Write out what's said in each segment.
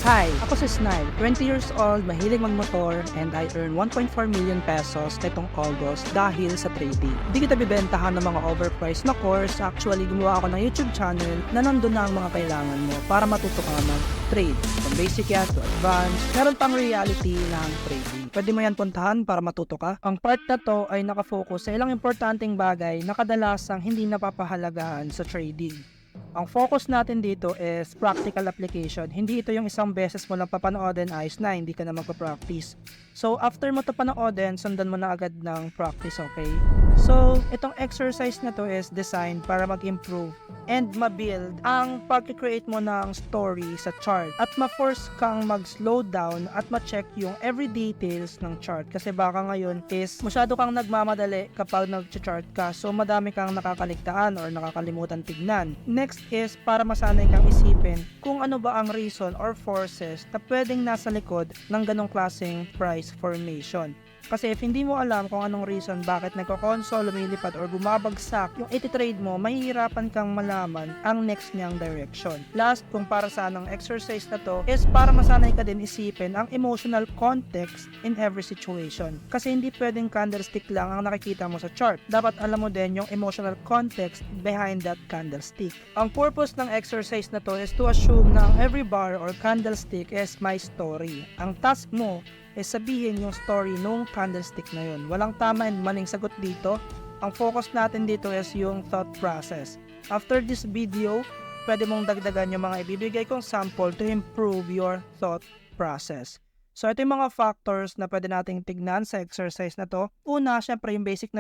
Hi, ako si Snide, 20 years old, mahilig magmotor, and I earn 1.4 million pesos nitong August dahil sa trading. Hindi kita bibentahan ng mga overpriced na course. Actually, gumawa ako ng YouTube channel na nandun na ang mga kailangan mo para matuto ka mag-trade. From basic yan to advanced, meron pang reality ng trading. Pwede mo yan puntahan para matuto ka. Ang part na to ay nakafocus sa ilang importanteng bagay na kadalasang hindi napapahalagahan sa trading. Ang focus natin dito is practical application. Hindi ito yung isang beses mo lang papanoodin, ayos na, hindi ka na magpa-practice. So, after mo ito panoodin, sundan mo na agad ng practice, okay? So, itong exercise na to is designed para mag-improve and ma-build ang pag-create mo ng story sa chart at ma-force kang mag-slow down at ma-check yung every details ng chart kasi baka ngayon is masyado kang nagmamadali kapag nag-chart ka, so madami kang nakakaligtaan or nakakalimutan tignan. Next is para masanay kang isipin kung ano ba ang reason or forces na pwedeng nasa likod ng ganong klaseng price formation. Kasi if hindi mo alam kung anong reason bakit nagko-console, lumilipad or bumabagsak yung iti-trade mo, mahihirapan kang malaman ang next niyang direction. Last, kung para saan ang exercise na to is para masanay ka din isipin ang emotional context in every situation. Kasi hindi pwedeng candlestick lang ang nakikita mo sa chart. Dapat alam mo din yung emotional context behind that candlestick. Ang purpose ng exercise na to is to assume na ang every bar or candlestick is my story. Ang task mo sabihin yung story nung candlestick na yun. Walang tama and maling sagot dito. Ang focus natin dito is yung thought process. After this video, pwede mong dagdagan yung mga ibibigay kong sample to improve your thought process. So, ito yung mga factors na pwede nating tignan sa exercise na to. Una, syempre yung basic,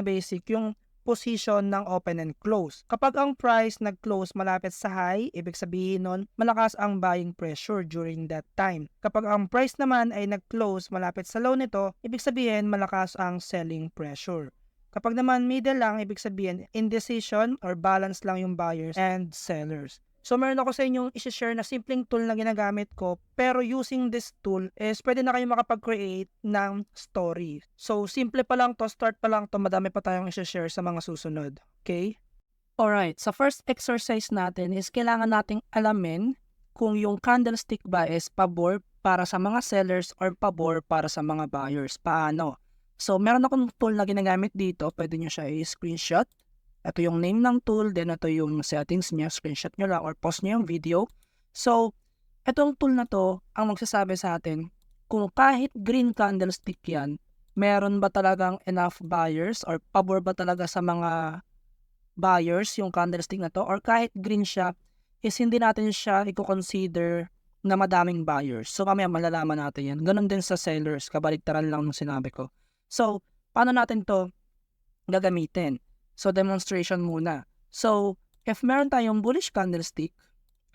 yung position ng open and close. Kapag ang price nag-close malapit sa high, ibig sabihin nun, malakas ang buying pressure during that time. Kapag ang price naman ay nag-close malapit sa low nito, ibig sabihin malakas ang selling pressure. Kapag naman middle lang, ibig sabihin indecision or balance lang yung buyers and sellers. So, meron ako sa inyong isi-share na simpleng tool na ginagamit ko, pero using this tool is pwede na kayo makapag-create ng story. So, simple pa lang to, start pa lang to, madami pa tayong isi-share sa mga susunod. Okay? Alright, sa first exercise natin is kailangan nating alamin kung yung candlestick ba is pabor para sa mga sellers or pabor para sa mga buyers. Paano? So, meron akong tool na ginagamit dito, pwede nyo siya i-screenshot. Ito yung name ng tool, then ito yung settings niya, screenshot nyo lang or pause nyo yung video. So, itong tool na to, ang magsasabi sa atin, kung kahit green candlestick yan, meron ba talagang enough buyers or pabor ba talaga sa mga buyers yung candlestick na to, or kahit green siya, is hindi natin siya i-consider na madaming buyers. So, mamaya malalaman natin yan. Ganon din sa sellers, kabaligtaran lang ng sinabi ko. So, paano natin to gagamitin? So, demonstration muna. So, if meron tayong bullish candlestick,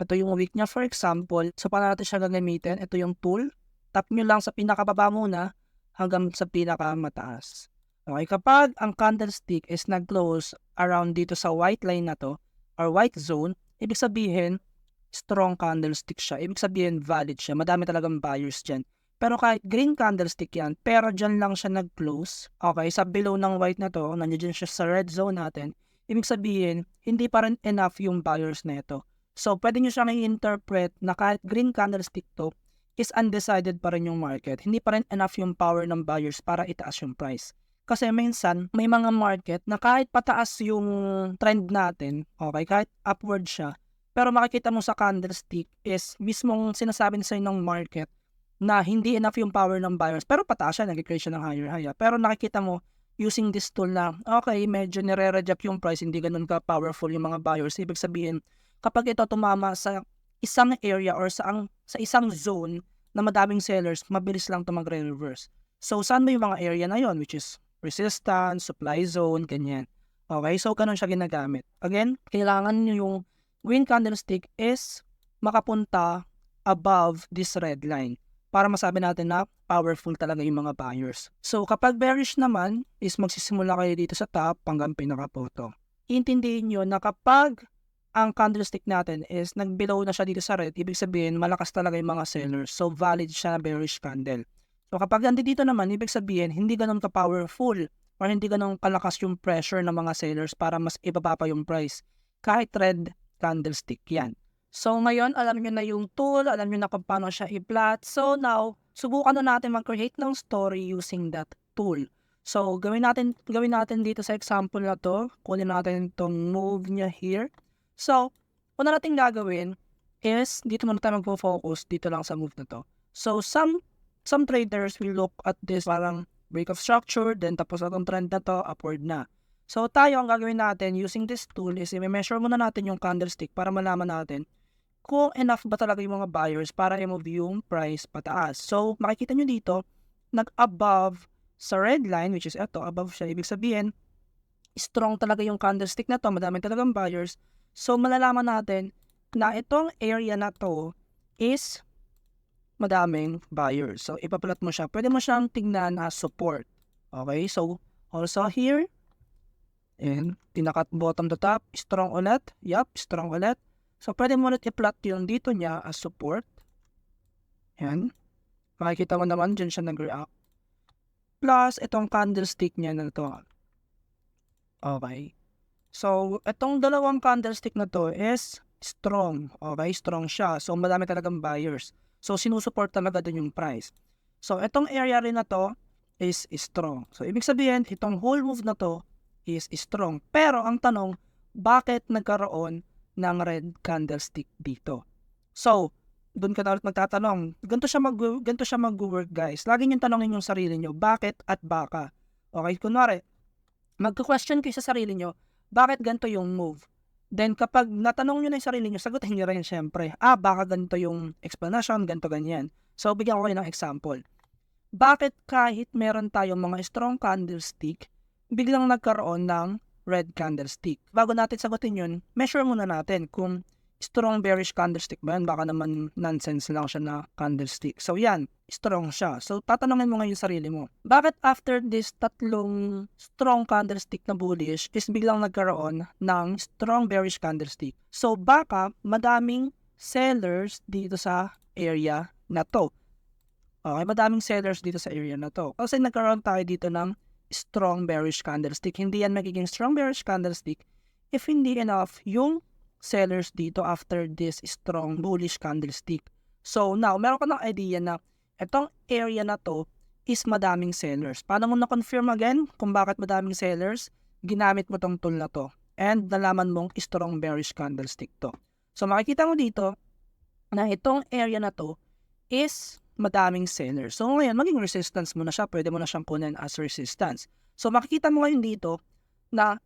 ito yung wick niya for example. So, paano natin siya gagamitin? Ito yung tool. Tap nyo lang sa pinakababa muna hanggang sa pinakamataas. Okay, kapag ang candlestick is nag-close around dito sa white line na to, or white zone, ibig sabihin, strong candlestick siya. Ibig sabihin, valid siya. Madami talagang buyers dyan. Pero kahit green candlestick yan, pero dyan lang siya nag-close, okay, sa below ng white na to, nandiyan siya sa red zone natin, ibig sabihin, hindi pa rin enough yung buyers na ito. So, pwede nyo siyang i-interpret na kahit green candlestick to, is undecided pa rin yung market. Hindi pa rin enough yung power ng buyers para itaas yung price. Kasi minsan, may mga market na kahit pataas yung trend natin, okay, kahit upward siya, pero makikita mo sa candlestick is mismong sinasabi sa ng market na hindi enough yung power ng buyers, pero pataas siya, nag-create siya ng higher. Pero nakikita mo, using this tool na, okay, medyo nire-reject yung price, hindi ganun ka-powerful yung mga buyers. Ibig sabihin, kapag ito tumama sa isang area or sa isang zone na madaming sellers, mabilis lang ito magre-reverse. So, saan ba yung mga area na yon, which is resistance, supply zone, ganyan. Okay, so ganun siya ginagamit. Again, kailangan yung green candlestick is makapunta above this red line para masabi natin na powerful talaga yung mga buyers. So, kapag bearish naman, is magsisimula kayo dito sa top hanggang pinaka-bottom. Intindihin nyo na kapag ang candlestick natin is nag-below na siya dito sa red, ibig sabihin, malakas talaga yung mga sellers. So, valid siya na bearish candle. So, kapag dito naman, ibig sabihin, hindi ganun ka-powerful or hindi ganun kalakas yung pressure ng mga sellers para mas ibaba pa yung price. Kahit red candlestick yan. So ngayon alam niyo na yung tool, alam niyo na kung paano siya i-plot. So now, subukan na natin mag-create ng story using that tool. So gawin natin dito sa example na 'to, kunin natin itong move niya here. So, una nating gagawin is dito muna tayo magfo-focus dito lang sa move na 'to. So some traders will look at this parang break of structure, then tapos itong trend na 'to, upward na. So tayo ang gagawin natin using this tool is i-measure muna natin yung candlestick para malaman natin kung enough ba talaga yung mga buyers para i-move yung price pataas. So, makikita nyo dito, nag-above sa red line, which is ito, above siya. Ibig sabihin, strong talaga yung candlestick na to, madami talagang buyers. So, malalaman natin na itong area na to is madaming buyers. So, ipapalat mo siya. Pwede mo siyang tingnan as support. Okay, so, also here, and tinakat bottom to top, strong ulit. Yup, strong ulit. So, pwede mo ulit i-plot yung dito niya as support. Yan. Makikita mo naman, dyan siya nag-react. Plus, itong candlestick niya na to. Okay. So, itong dalawang candlestick na to is strong. Okay, strong siya. So, madami talagang buyers. So, sinusupport talaga dun yung price. So, itong area rin na to is strong. So, ibig sabihin, itong whole move na to is strong. Pero, ang tanong, bakit nagkaroon ng red candlestick dito? So, doon ka na ulit magtatanong, ganito siya mag-work guys. Lagi niyong tanongin yung sarili niyo, bakit at baka. Okay, kunwari, magka-question kayo sa sarili niyo, bakit ganito yung move? Then kapag natanong niyo na yung sarili niyo, sagutin niyo rin syempre, baka ganito yung explanation, ganito ganyan. So, bigyan ko kayo ng example. Bakit kahit meron tayong mga strong candlestick, biglang nagkaroon ng red candlestick? Bago natin sagutin yun, measure muna natin kung strong bearish candlestick ba yan? Baka naman nonsense lang siya na candlestick. So yan, strong siya. So tatanungin mo ngayon sarili mo, bakit after this tatlong strong candlestick na bullish is biglang nagkaroon ng strong bearish candlestick? So baka madaming sellers dito sa area na to. Okay, madaming sellers dito sa area na to. Kasi nagkaroon tayo dito ng strong bearish candlestick. Hindi yan magiging strong bearish candlestick if hindi enough yung sellers dito after this strong bullish candlestick. So now, meron ka ng idea na itong area na to is madaming sellers. Paano mo na-confirm again kung bakit madaming sellers? Ginamit mo tong tool na to and nalaman mong strong bearish candlestick to. So makikita mo dito na itong area na to is madaming sellers. So ngayon, maging resistance mo na siya. Pwede mo na siyang kunin as resistance. So makikita mo ngayon dito na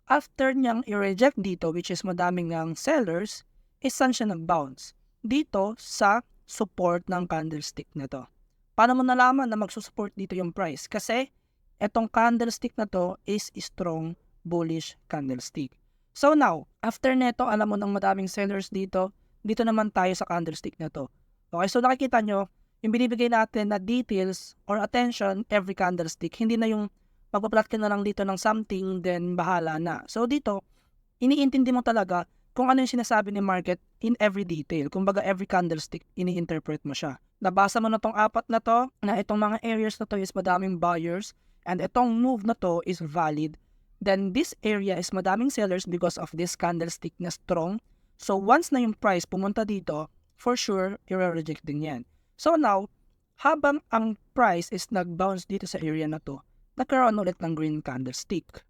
after niyang i-reject dito, which is madaming ng sellers, is saan siya nag-bounce? Dito sa support ng candlestick na to. Paano mo nalaman na magsusupport dito yung price? Kasi etong candlestick na to is strong bullish candlestick. So now, after neto, alam mo ng madaming sellers dito, dito naman tayo sa candlestick na to. Okay, so nakikita nyo, yung binibigay natin na details or attention every candlestick, hindi na yung magpa-plot ka na lang dito ng something, then bahala na. So dito, iniintindi mo talaga kung ano yung sinasabi ni market in every detail. Kumbaga every candlestick, ini-interpret mo siya. Nabasa mo na tong apat na to, na itong mga areas na to is madaming buyers, and itong move na to is valid. Then this area is madaming sellers because of this candlestick na strong. So once na yung price pumunta dito, for sure, i-reject din yan. So now, habang ang price is nag-bounce dito sa area na to, nagkaroon ulit ng green candlestick.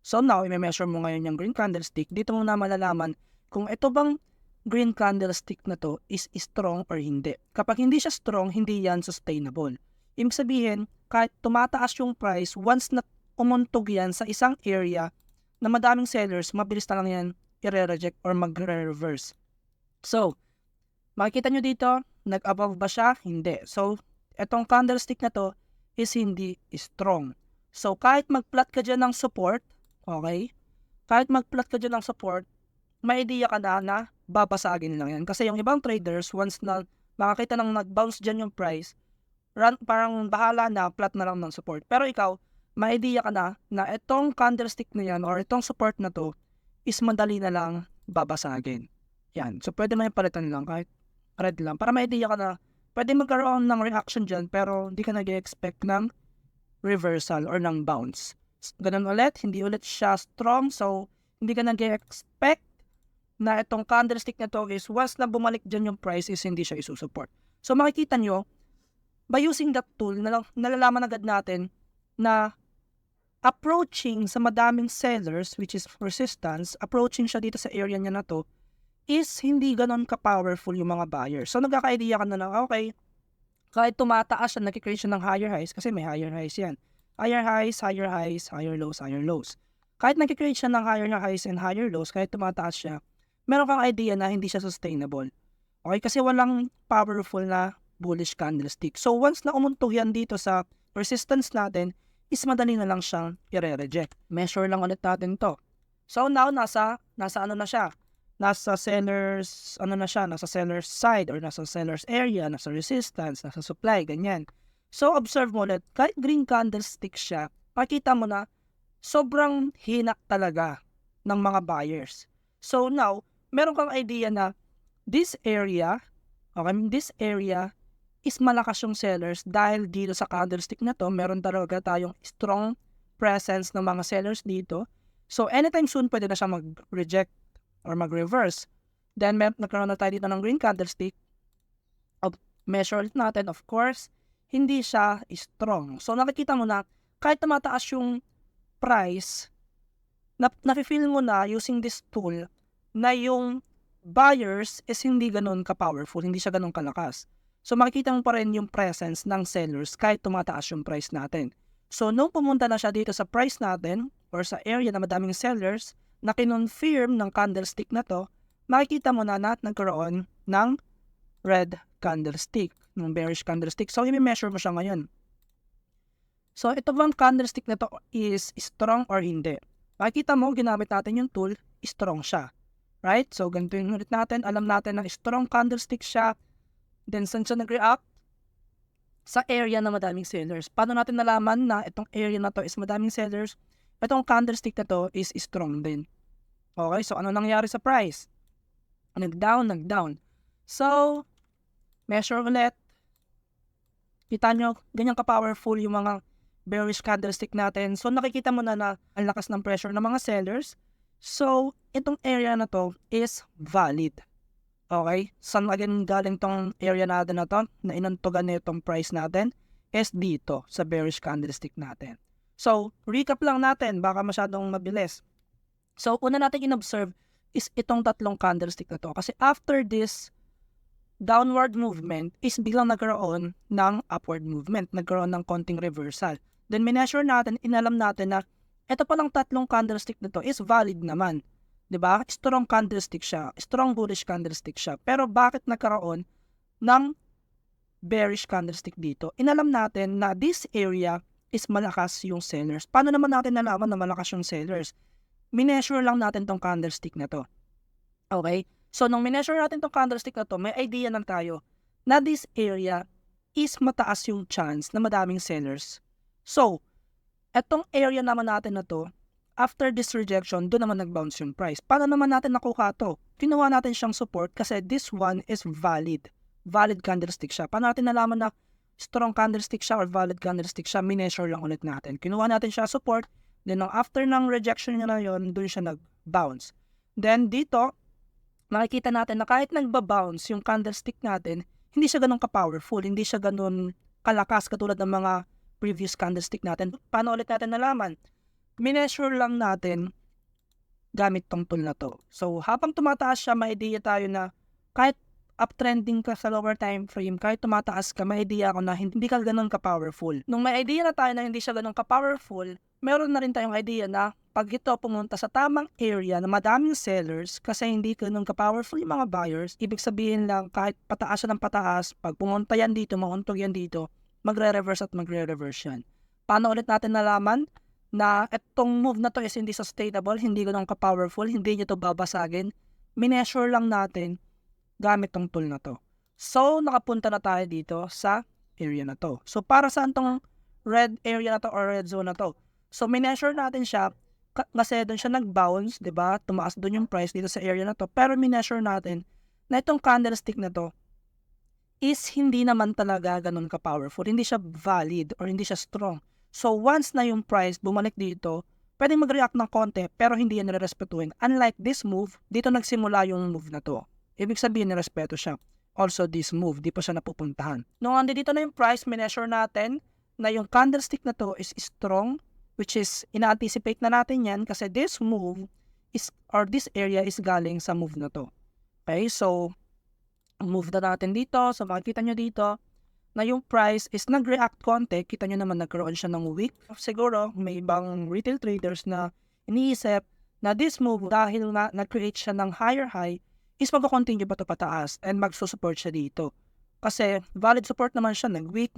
So now, i-measure mo ngayon yung green candlestick. Dito mo na malalaman kung ito bang green candlestick na to is strong or hindi. Kapag hindi siya strong, hindi yan sustainable. Ibig sabihin, kahit tumataas yung price, once na umuntog yan sa isang area na madaming sellers, mabilis na lang yan i-reject or mag-reverse. So, makikita nyo dito, nag-above ba siya? Hindi. So, itong candlestick na to is hindi strong. So, kahit mag-plot ka dyan ng support, okay? Kahit mag-plot ka dyan ng support, may idea ka na babasagin lang yan. Kasi yung ibang traders, once na makakita nang nag-bounce dyan yung price, parang bahala na, plot na lang ng support. Pero ikaw, may idea ka na itong candlestick na yan or itong support na to is madali na lang babasagin. Yan. So, pwede may palitan lang kahit red lang. Para may idea ka na pwede magkaroon ng reaction dyan pero hindi ka nag-expect ng reversal or ng bounce. Ganun ulit, hindi ulit siya strong so hindi ka nag-expect na itong candlestick na to is once na bumalik dyan yung price is hindi siya isusupport. So makikita nyo, by using that tool, nalalaman agad natin na approaching sa madaming sellers, which is resistance, approaching siya dito sa area niya na to, is hindi ganon ka-powerful yung mga buyers. So nagkaka-idea ka na lang, okay, kahit tumataas siya, nag-create siya ng higher highs, kasi may higher highs yan. Higher highs, higher highs, higher lows, higher lows. Kahit nag-create siya ng higher highs and higher lows, kahit tumataas siya, meron kang idea na hindi siya sustainable. Okay, kasi walang powerful na bullish candlestick. So once na umunto yan dito sa resistance natin, is madali na lang siyang i-reject. Measure lang ulit natin to. So now, nasa ano na siya? Nasa seller's, nasa seller's side or nasa seller's area, nasa resistance, nasa supply, ganyan. So observe mo ulit, kahit green candlestick siya, makita mo na sobrang hina talaga ng mga buyers. So now, meron kang idea na this area is malakas yung sellers dahil dito sa candlestick na to, meron talaga tayong strong presence ng mga sellers dito. So anytime soon, pwede na siya mag-reject or mag-reverse. Then nagkaroon na tayo dito ng green candlestick. Measure natin, of course, hindi siya strong. So nakikita mo na kahit tumataas yung price, nafe-feel mo na using this tool na yung buyers is hindi ganun ka-powerful, hindi siya ganun kalakas. So makikita mo pa rin yung presence ng sellers kahit tumataas yung price natin. So nung pumunta na siya dito sa price natin or sa area na madaming sellers na kinonfirm ng candlestick na to, makikita mo na nagkaroon ng red candlestick, ng bearish candlestick. So i-measure mo siya ngayon. So ito bang candlestick na to is strong or hindi? Makikita mo, ginamit natin yung tool, strong siya. Right? So ganito yung ulit natin. Alam natin na strong candlestick siya. Then saan siya nag-react? Sa area na madaming sellers. Paano natin nalaman na itong area na to is madaming sellers? Itong candlestick na to is strong din. Okay, so ano nangyari sa price? Nag-down. So, measure ulit. Kita nyo, ganyan ka-powerful yung mga bearish candlestick natin. So, nakikita mo na ang lakas ng pressure ng mga sellers. So, itong area na to is valid. Okay? Saan again galing tong area natin na to, na inantugan na itong price natin, is dito, sa bearish candlestick natin. So, recap lang natin, baka masyadong mabilis. So, una natin in-observe is itong tatlong candlestick na to. Kasi after this downward movement, is biglang nagkaroon ng upward movement. Nagkaroon ng konting reversal. Then, mineasure natin, inalam natin na ito palang tatlong candlestick na to is valid naman. Diba? Strong candlestick siya. Strong bullish candlestick siya. Pero bakit nagkaroon ng bearish candlestick dito? Inalam natin na this area is malakas yung sellers. Paano naman natin nalaman na malakas yung sellers? Mineasure lang natin tong candlestick na to. Okay? So, nung mineasure natin tong candlestick na to, may idea na tayo na this area is mataas yung chance na madaming sellers. So, etong area naman natin na to, after this rejection, doon naman nag-bounce yung price. Paano naman natin nakuha to? Kinuha natin siyang support kasi this one is valid. Valid candlestick siya. Paano natin nalaman na strong candlestick siya or valid candlestick siya? Mineasure lang ulit natin. Kinuha natin siya support. Then after ng rejection niya na yun, doon siya nag-bounce. Then dito, makikita natin na kahit nagba-bounce yung candlestick natin, hindi siya ganun ka-powerful. Hindi siya ganun kalakas katulad ng mga previous candlestick natin. Paano ulit natin nalaman? Mineasure lang natin gamit tong tool na to. So, habang tumataas siya, may idea tayo na kahit uptrending ka sa lower time frame, kahit tumataas ka, may idea ako na hindi ka ganun ka-powerful. Nung may idea na tayo na hindi siya ganun ka-powerful, meron na rin tayong idea na pag ito pumunta sa tamang area na madaming sellers kasi hindi ganun ka-powerful yung mga buyers, ibig sabihin lang kahit pataas siya ng pataas, pag pumunta yan dito, mauntog yan dito, magre-reverse at magre-reverse yan. Paano ulit natin nalaman na itong move na to is hindi sustainable, hindi ganun ka-powerful, hindi nyo to babasagin? Mineasure lang natin gamit tong tool na to. So, nakapunta na tayo dito sa area na to. So, para saan tong red area na to or red zone na to? So, mineasure natin siya kasi doon siya nag-bounce, diba? Tumaas doon yung price dito sa area na to. Pero mineasure natin na itong candlestick na to is hindi naman talaga ganun ka-powerful. Hindi siya valid or hindi siya strong. So, once na yung price bumalik dito, pwedeng mag-react ng konti pero hindi yan nirespetuhin. Unlike this move, dito nagsimula yung move na to. Ibig sabihin nirespeto siya. Also this move, di pa siya napupuntahan. Nung dito na yung price, mineasure natin na yung candlestick na to is strong, which is ina-anticipate na natin yan kasi this move is, or this area is galing sa move na to. Okay, so move na natin dito. So makikita nyo dito na yung price is nag-react konti. Kita nyo naman nagkaroon siya ng weak. Siguro may ibang retail traders na iniisip na this move dahil na nag-create siya ng higher high is mag-continue pa ito pataas and magsusupport siya dito. Kasi valid support naman siya, nag-weak.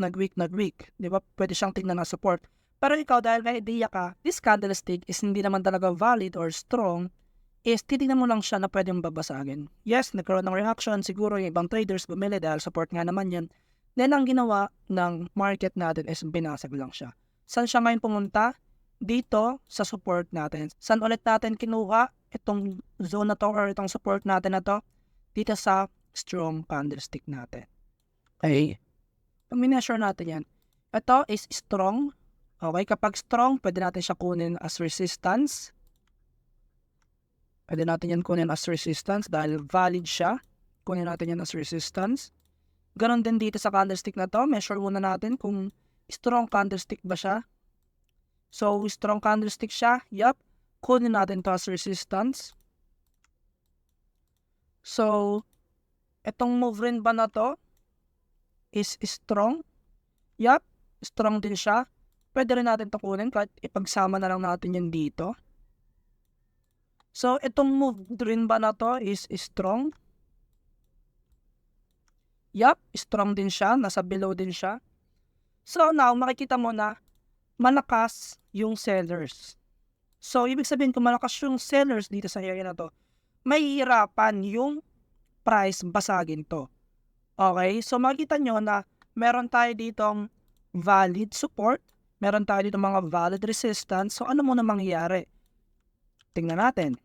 Di ba? Pwede siyang tingnan na support. Pero ikaw dahil may idea ka, this candlestick is hindi naman talaga valid or strong, is titignan mo lang siya na pwedeng babasagin. Yes, nagkaroon ng reaction. Siguro yung ibang traders bumili dahil support nga naman yan. Then, ang ginawa ng market natin is binasag lang siya. Saan siya ngayon pumunta? Dito sa support natin. Saan ulit natin kinuha itong zone na to or itong support natin na to? Dito sa strong candlestick natin. Okay. Mineasure natin yan. Ito is strong. Okay, kapag strong, pwede natin siya kunin as resistance. Pwede natin yan kunin as resistance dahil valid siya. Kunin natin yan as resistance. Ganon din dito sa candlestick na to. Measure muna natin kung strong candlestick ba siya. So, strong candlestick siya. Yup. Kunin natin to as resistance. So, itong move rin ba na to is strong? Yup. Strong din siya. Pwede rin natin to kunin kahit ipagsama na lang natin yan dito. So, itong move rin ba na to is strong? Yup, strong din siya. Nasa below din siya. So now, makikita mo na malakas yung sellers. So, ibig sabihin kung malakas yung sellers dito sa area na to, mahihirapan yung price basagin to. Okay? So, makikita nyo na meron tayo ditong valid support. Meron tayo ditong mga valid resistance. So, ano muna mangyayari? Tingnan natin.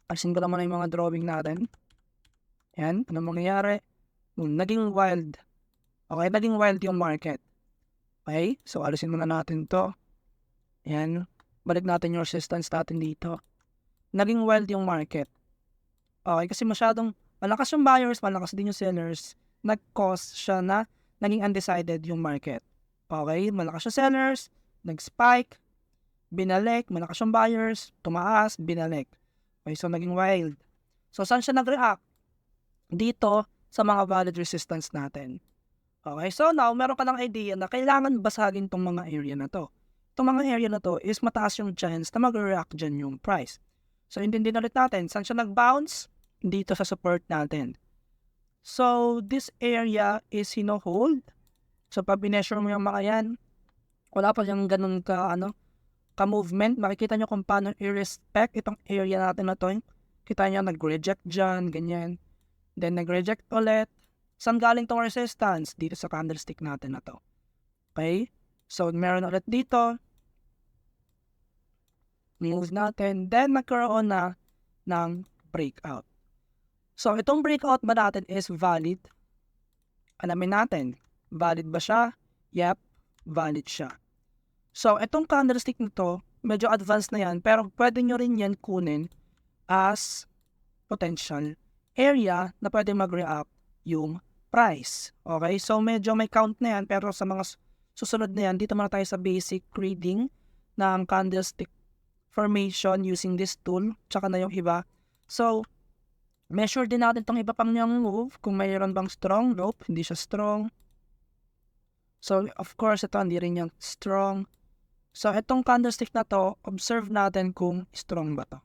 Alisin ko lang muna yung mga drawing natin. Yan. Ano mangyayari? Naging wild. Okay, naging wild yung market. Okay, so alisin muna natin to. Yan. Balik natin yung resistance natin dito. Naging wild yung market. Okay, kasi masyadong malakas yung buyers, malakas din yung sellers. Nag-cause siya na naging undecided yung market. Okay, malakas yung sellers, nag-spike, binalik, malakas yung buyers, tumaas, binalik. Okay, so naging wild. So saan siya nag-react? Dito, sa mga valid resistance natin. Okay, so now, meron ka ng idea na kailangan basagin tong mga area na to. Itong mga area na to is mataas yung chance na mag-react dyan yung price. So, intindihin ulit natin, saan siya nag-bounce? Dito sa support natin. So, this area is hold. So, pag bineasure mo yung mga yan, wala pa yung ganun ka-movement. Makikita nyo kung paano i-respect itong area natin na to. Kita nyo, nag-reject dyan, ganyan. Then, nag-reject ulit. Saan galing tong resistance? Dito sa candlestick natin na to. Okay? So, meron ulit dito. Move natin. Then, nagkaroon na ng breakout. So, itong breakout ba natin is valid? Alamin natin. Valid ba siya? Yep, valid siya. So, itong candlestick na to, medyo advanced na yan, pero pwede nyo rin yan kunin as potential area na pwede mag-react yung price. Okay? So, medyo may count na yan, pero sa mga susunod na yan, dito muna tayo sa basic reading ng candlestick formation using this tool, tsaka na yung iba. So, measure din natin itong iba pang niyang move, kung mayroon bang strong. Nope, hindi siya strong. So, of course, ito hindi rin yung strong. So, itong candlestick na to, observe natin kung strong ba to.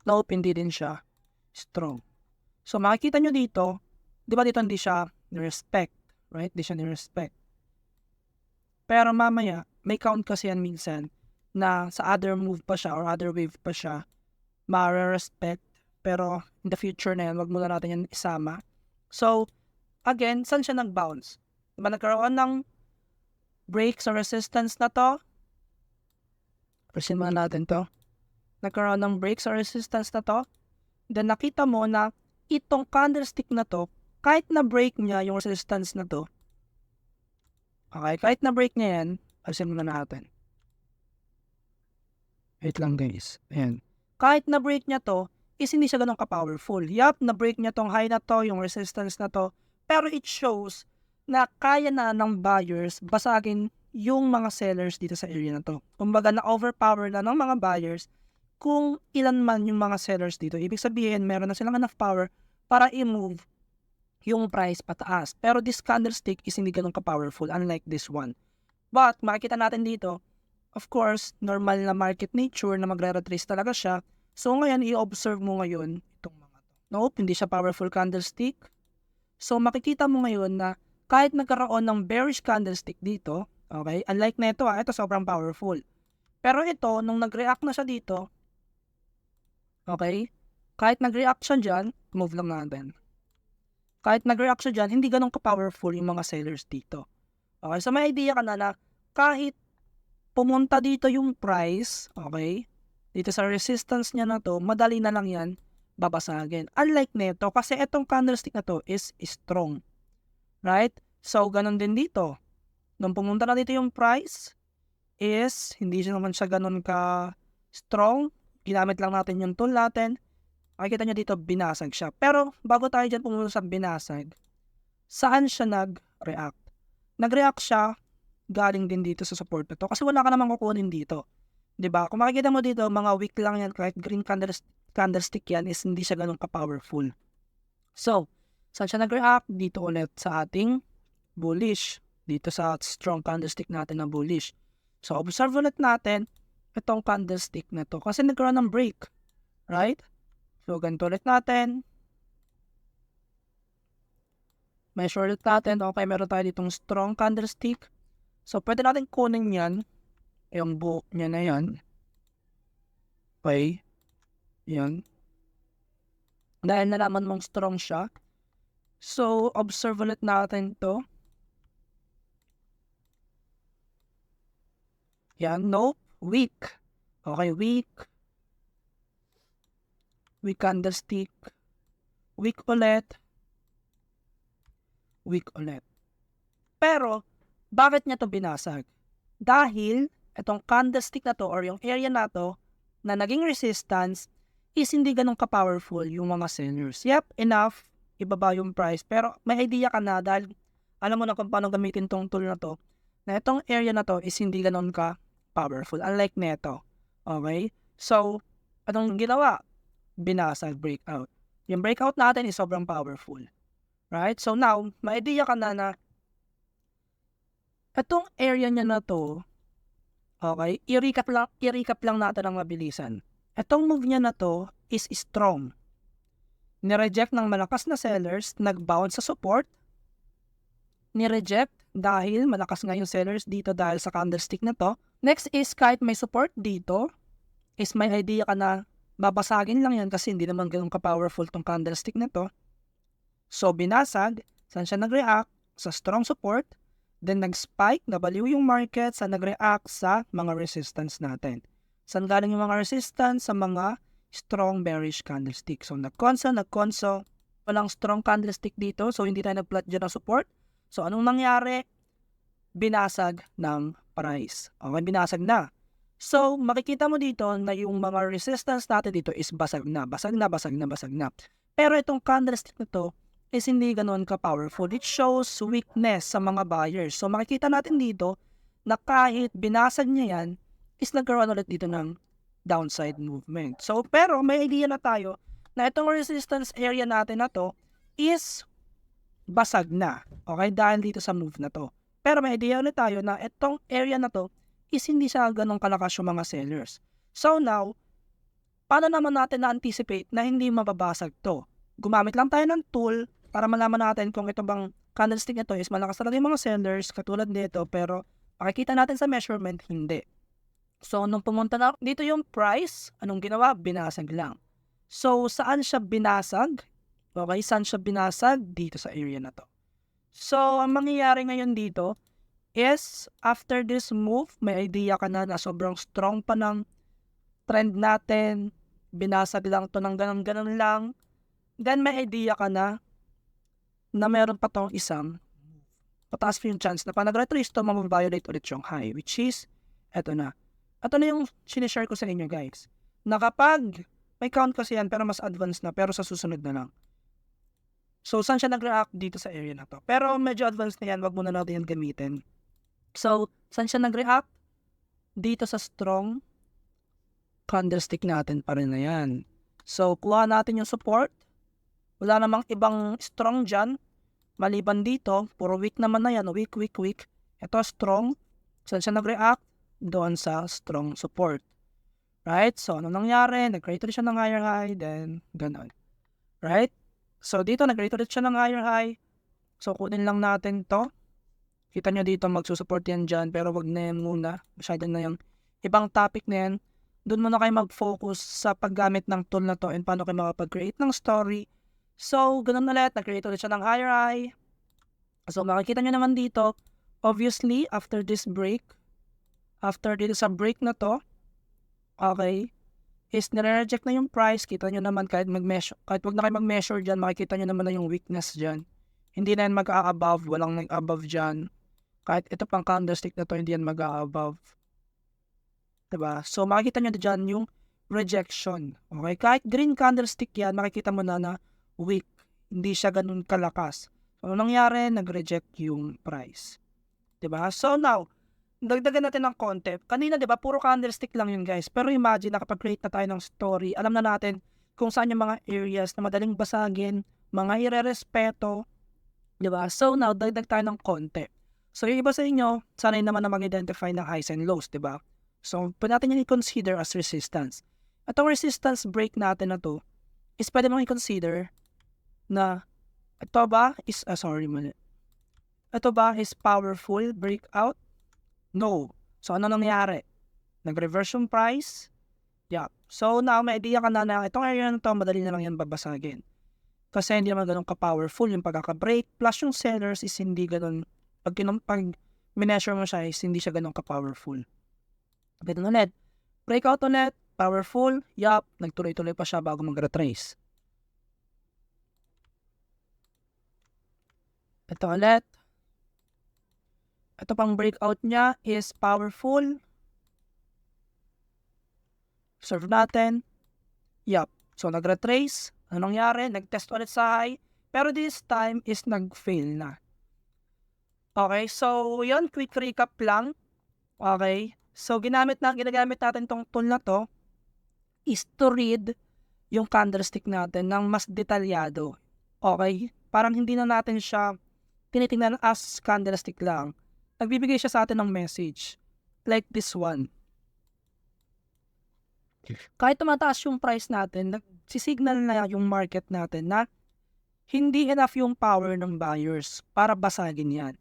Nope, hindi din siya strong. So, makikita nyo dito, di ba dito hindi siya ni-respect, right? Hindi siya ni-respect. Pero mamaya, may count kasi yan minsan na sa other move pa siya or other wave pa siya, ma-respect. Pero in the future na yan, wag muna natin yan isama. So, again, saan siya nag-bounce? Diba nagkaroon ng break sa resistance na to? Persin muna natin to. Nagkaroon ng break sa resistance na to. Then nakita mo na itong candlestick na to, kahit na break niya yung resistance na to, okay, kahit na break niya yan, alisin muna natin. Wait lang guys. Ayan. Kahit na-break niya to, is hindi siya ganun ka-powerful. Yup, na-break niya tong high na to, yung resistance na to. Pero it shows na kaya na ng buyers basagin yung mga sellers dito sa area na to. Kumbaga na-overpower na ng mga buyers kung ilan man yung mga sellers dito. Ibig sabihin, meron na silang enough power para i-move yung price pataas. Pero this candlestick is hindi ganun ka-powerful, unlike this one. But, makikita natin dito, of course, normal na market nature na magre-retrace talaga siya. So, ngayon, i-observe mo ngayon itong mga to. Nope, hindi siya powerful candlestick. So, makikita mo ngayon na kahit nagkaroon ng bearish candlestick dito, okay, unlike na ito, ito sobrang powerful. Pero ito, nung nag-react na siya dito, okay, kahit nag-react siya dyan, move lang natin. Kahit nag-react siya dyan, hindi ganun ka-powerful yung mga sellers dito. Okay, so may idea ka na kahit pumunta dito yung price, okay, dito sa resistance niya na to, madali na lang yan babasagin. Unlike nito, kasi itong candlestick na to is strong. Right? So, ganun din dito. Nung pumunta na dito yung price, is, hindi siya naman siya ganun ka strong. Ginamit lang natin yung tool natin. Makikita nyo dito, binasag siya. Pero, bago tayo dyan pumunta sa binasag, saan siya nag-react? Nag-react siya galing din dito sa support na to kasi wala ka namang kukunin dito. 'Di ba? Kung makikita mo dito, mga weak lang yan, kahit green candlestick yan is hindi siya ganun ka-powerful. So, saan siya nag-react? Dito ulit sa ating bullish. Dito sa strong candlestick natin na bullish. So, observe ulit natin itong candlestick na to kasi nagkaroon ng break. Right? So, ganito ulit natin. Measure ulit natin. Okay, meron tayo ditong strong candlestick. So, pwede natin kunin yan. Yung buo niya na yan. Okay. Yan. Dahil nalaman mong strong siya. So, observe ulit natin to. Yan. Nope. Weak. Okay, weak. Weak candlestick. Weak ulit. Weak ulit. Pero, bakit niya to binasag? Dahil, itong candlestick na to or yung area na to na naging resistance is hindi ganun ka-powerful yung mga sellers. Yep, enough, ibaba yung price. Pero may idea ka na dahil alam mo na kung paano gamitin tong tool na to, na itong area na to is hindi ganun ka-powerful. Unlike neto. Okay? So, anong ginawa? Binasag, breakout. Yung breakout natin is sobrang powerful. Right? So now, may idea ka na itong area niya na to, okay, i-recap lang natin ang mabilisan. Itong move niya na to is strong. Nireject ng malakas na sellers, nag-bounce sa support. Nireject dahil malakas nga yung sellers dito dahil sa candlestick na to. Next is kahit may support dito, is may idea ka na babasagin lang yan kasi hindi naman ganun ka-powerful tong candlestick na to. So, binasag, saan siya nag-react? Sa strong support. Then, nag-spike, nabaliw yung market, saan nag-react sa mga resistance natin. Saan galing yung mga resistance? Sa mga strong bearish candlestick. So, nag-conso, walang strong candlestick dito. So, hindi tayo nag-plot dyan ng support. So, anong nangyari? Binasag ng price. Okay, binasag na. So, makikita mo dito na yung mga resistance natin dito is basag na. Pero itong candlestick na to, is hindi ganoon ka-powerful. It shows weakness sa mga buyers. So, makikita natin dito na kahit binasag niya yan, is nagkaroon ulit dito ng downside movement. So, pero may idea na tayo na itong resistance area natin na to is basag na. Okay? Dahil dito sa move na to. Pero may idea ulit tayo na itong area na to is hindi siya ganong kalakas yung mga sellers. So, now, paano naman natin na-anticipate na hindi mababasag to? Gumamit lang tayo ng tool para malaman natin kung ito bang candlestick nito is malakas talaga yung mga sellers katulad nito pero makikita natin sa measurement, hindi. So, nung pumunta na dito yung price, anong ginawa? Binasag lang. So, saan siya binasag? Okay, saan siya binasag? Dito sa area na to. So, ang mangyayari ngayon dito is after this move, may idea ka na sobrang strong pa ng trend natin. Binasag lang to ng ganun-ganun lang. Then, may idea ka na meron pa tong isang pataas pa yung chance na pag nag-retrace to, ma-violate ulit yung high, which is, eto na. Ito na yung sinishare ko sa inyo guys, na kapag may count kasi yan pero mas advanced na, pero sa susunod na lang. So, saan siya nag-react? Dito sa area na to. Pero medyo advanced na yan, wag muna natin yan gamitin. So, saan siya nag-react? Dito sa strong candlestick natin pa rin na yan. So, kuha natin yung support. Wala namang ibang strong dyan. Maliban dito, puro weak naman na yan. Weak, weak, weak. Ito strong. Saan siya nag-react? Doon sa strong support. Right? So, ano nangyari? Nag-create ulit siya ng higher high, then ganon. Right? So, dito, nag-create ulit siya ng higher high. So, kunin lang natin to. Kita nyo dito, magsusupport yan dyan, pero wag na yan muna. Masyado na yung ibang topic na yan. Doon muna kayo mag-focus sa paggamit ng tool na to and paano kayo makapag-create ng story. So, ganun ulit, nag-create ulit siya ng higher high. So, makikita nyo naman dito, obviously, after this break, after dito sa break na to, okay, is nire-reject na yung price. Kita nyo naman kahit mag-measure, kahit wag na kayo mag-measure dyan, makikita nyo naman na yung weakness dyan. Hindi na yan mag-a-above, walang nag-above dyan. Kahit ito pang candlestick na to, hindi yan mag-a-above. Diba? So, makikita nyo dyan yung rejection. Okay? Kahit green candlestick yan, makikita mo na weak. Hindi siya ganun kalakas. So, ano nangyari? Nag-reject yung price. Diba? So, now, dagdagan natin ng konti. Kanina, diba, puro candlestick lang yun, guys. Pero imagine, nakapag-create na tayo ng story. Alam na natin kung saan yung mga areas na madaling basagin, mga irerespeto. Diba? So, now, dagdag tayo ng konti. So, yung iba sa inyo, sanay naman na mag-identify ng highs and lows, diba? So, pwede natin yung i-consider as resistance. At ang resistance break natin na to is pwede mong i-consider na ito ba is, ito ba is powerful breakout? No. So, ano nangyari? Nag-reverse yung price? Yeah. So, now, may idea ka na itong area na to, madali na lang yan babasagin. Kasi hindi naman ganun ka-powerful yung pagkaka-break. Plus, yung sellers is hindi ganun, pag mineasure mo siya, is hindi siya ganun ka-powerful. Ganun ulit. Breakout ulit, powerful, yup, nagtuloy-tuloy pa siya bago mag-retrace. Ito ulit. Ito pang breakout niya is powerful. Observe natin. Yup. So, nag-retrace. Ano nangyari? Nag-test ulit sa high. Pero this time is nag-fail na. Okay, so yun, quick recap lang. Okay. So, ginagamit natin tong tool na to is to read yung candlestick natin ng mas detalyado. Okay? Parang hindi na natin siya tinitingnan as candlestick lang. Nagbibigay siya sa atin ng message. Like this one. Kahit tumataas yung price natin, nagsisignal na yung market natin na hindi enough yung power ng buyers para basagin yan.